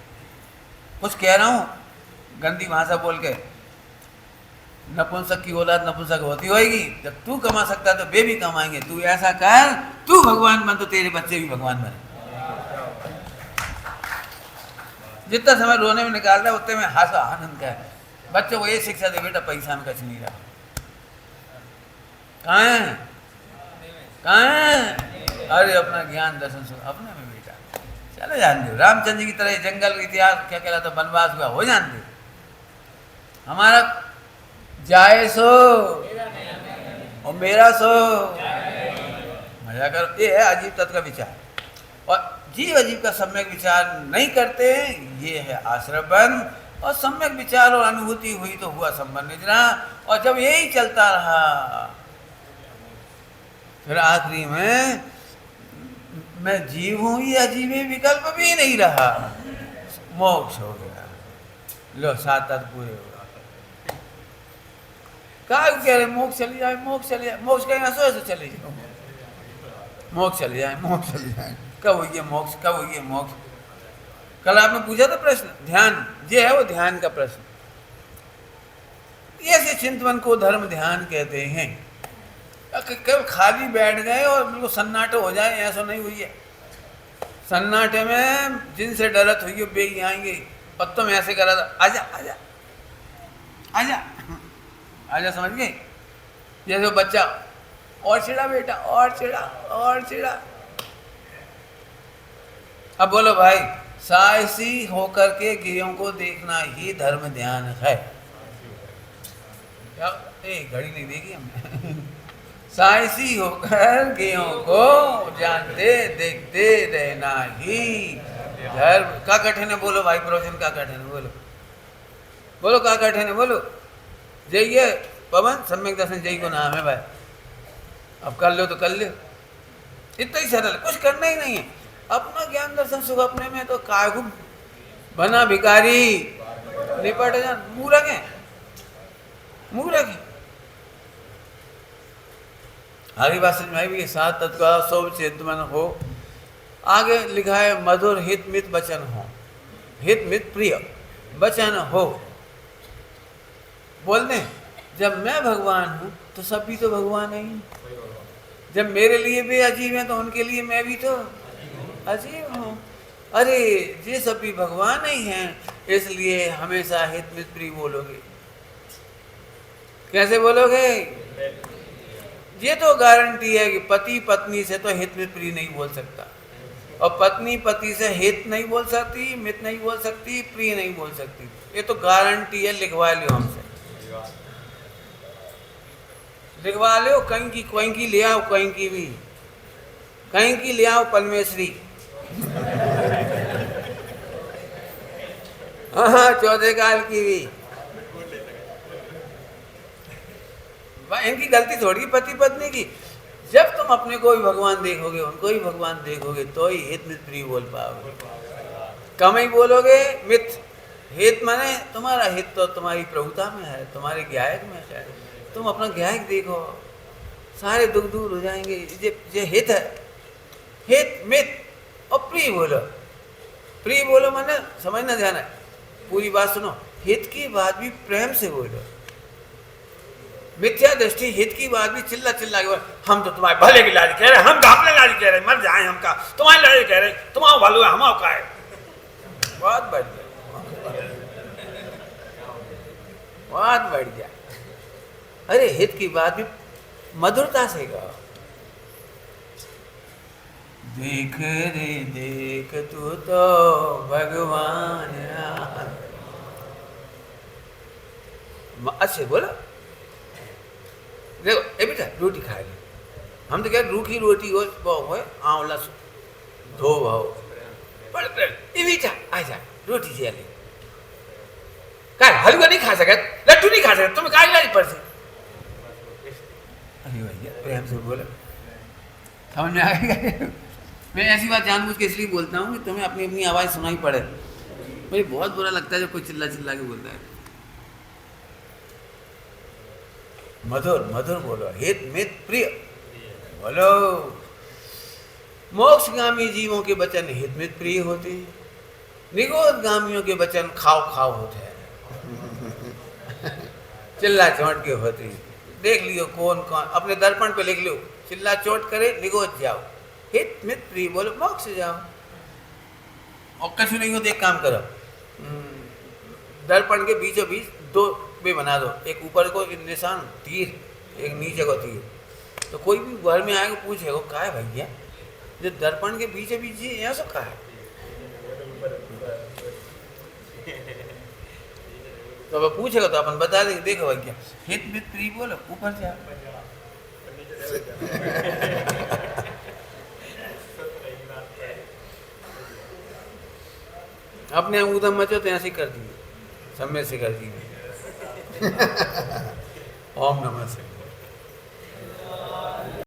कुछ कह रहा हूँ गंदी भाषा बोल के। नपुंसक की औलाद नपुंसक होती होगी। जब तू कमा सकता है तो वे भी कमाएंगे। तू ऐसा कर, तू भगवान बन तो तेरे बच्चे भी भगवान बने। जितना समय रोने में निकाल रहा है उतने में हंसा आनंद का है। बच्चों को ये शिक्षा दे बेटा पैसा में कुछ नहीं रहा। कहाँ है अरे अपना ज्ञान दर्शन सुन अपने में बेटा। चलो जान दो रामचंद्र जी की तरह जंगल इतिहास क्या कहलाता वनवास हुआ हो जान दो। हमारा जाए सो और मेरा सो मजा करो। ये है अजीब तत्व का विचार। और जीव अजीब का सम्यक विचार नहीं करते, ये है आश्रम। और सम्यक विचार और अनुभूति हुई तो हुआ संबंध निजना। और जब यही चलता रहा फिर आखिरी में मैं जीव हूं या जीवे विकल्प भी नहीं रहा, मोक्ष हो गया। लो 7 तत्व पूरे हो गए। क्या कह रहे मोक्ष चली जाए, मोक्ष चले जाए, मोक्ष कहेंगे सो ऐसे चले जाओ, मोक्ष चले जाए, मोक्ष चले जाए। कब हुई है मोक्ष, कब हुई है मोक्ष। कल आपने पूछा था प्रश्न, ध्यान ये है वो ध्यान का प्रश्न। ऐसे चिंतवन को धर्म ध्यान कहते हैं। केवल खाली बैठ गए और बिल्कुल सन्नाटे हो जाए ऐसा नहीं हुई है। सन्नाटे में जिनसे डरत हुई है वे आएंगे। और तुम ऐसे करा था आजा आजा आजा आजा, समझ गए। जैसे बच्चा और चिड़ा बेटा और चिड़ा और चिड़ा। अब बोलो भाई साहसी होकर के गियों को देखना ही धर्म ध्यान है। घड़ी नहीं देगी हमने। साइसी होकर गेयों को जानते देखते रहना ही धर्म का कठिन है। बोलो भाई प्रवचन का कठिन है, बोलो बोलो का कठिन है, बोलो। जय है पवन सम्यक दर्शन जय को नाम है भाई। अब कर लो तो कर लो, इतना ही सरल, कुछ करना ही नहीं है। अपना ज्ञान दर्शन सुख अपने में, तो कागु बना भिखारी निपट जा। मूर्ख है, मूर्ख है। आगे बात समझ में आई भी, सात तत्व का सौ चिंतन हो। आगे लिखा है मधुर हित मित वचन हो, हित मित प्रिय वचन हो। बोलते जब मैं भगवान हूं तो सब भी तो भगवान है ही। जब मेरे लिए भी अजीब है तो उनके लिए मैं भी तो अजीब हूं। अरे ये सब भी भगवान ही हैं, इसलिए हमेशा हित मित प्रिय बोलोगे। कैसे बोलोगे? ये तो गारंटी है कि पति पत्नी से तो हित मित प्रिय नहीं बोल सकता, और पत्नी पति से हित नहीं बोल सकती, मित नहीं बोल सकती, प्रिय नहीं बोल सकती। ये तो गारंटी है, लिखवा लो हमसे, लिखवा लो। कहीं की कोई की ले आओ, कहीं की भी, कहीं की ले आओ परमेश्वरी। हाँ, चौथे काल की भी। इनकी गलती थोड़ी पति पत्नी की। जब तुम अपने को ही भगवान देखोगे, उनको ही भगवान देखोगे, तो ही हित मित प्रिय बोल पाओगे। कम ही बोलोगे मित। हित माने तुम्हारा हित तो तुम्हारी प्रभुता में है, तुम्हारे गायक में है। तुम अपना गायक देखो, सारे दुख दूर हो जाएंगे। ये हित है, हित मित और प्रिय बोलो। प्रिय बोलो माने समझना ध्यान है, पूरी बात सुनो। हित की बात भी प्रेम से बोलो। मिथ्या दृष्टि हित की बात भी चिल्ला चिल्ला के बोलो। हम तो तुम्हारे भले की लाज कह रहे, हम तो अपने लाज कह रहे, मर जाए हम का, तुम्हारी लाज कह रहे, तुम्हारा भलो है, हमारा का है। बहुत बढ़िया, बहुत बढ़िया। अरे हित की बात भी मधुरता से कहो। देख रे देख तू तो भगवान। अच्छे बोलो। देखो ए बेटा रोटी खा ली, हम तो क्या रूखी रोटी हो आंवला धो भाव बड़े बेटा आ जा रोटी जे ले का हलवा नहीं खा सकत, लड्डू नहीं खा सकत, तुम काहे लाज पर से। अरे भैया प्रेम से बोलो, समझ में आएगा। मैं ऐसी बात जानबूझ के इसलिए बोलता हूँ कि तुम्हें अपनी अपनी आवाज़ सुनाई पड़े। मुझे बहुत बुरा लगता है जब कोई चिल्ला चिल्ला के बोलता है। मधुर मधुर बोलो, हित मित प्रिय बोलो। मोक्षगामी जीवों के वचन हित मित प्रिय होते हैं, निगोदगामियों के वचन खाओ खाओ होते हैं, चिल्ला चोट के होते हैं। देख लियो कौन कौन, अपने दर्पण पे लिख लो, चिल्ला चोट करे निगोद जाओ, हित मित प्रिय बोलो, मोक्ष जाओ। और कछु नहीं हो तो एक काम करो, दर्पण के बीचों बीच दो वे बना दो, एक ऊपर को निशान तीर, एक नीचे को तीर। तो कोई भी घर में आएगा पूछेगा का है भैया, जो दर्पण के बीच बीच यहाँ सब का है। तो अब पूछेगा तो अपन बता देंगे, देखो भैया हित मित प्रिय बोलो, ऊपर जा। अपने ऊधम मचो तो ऐसे कर दिए, समय से कर दिए। ओम नमः शिवाय।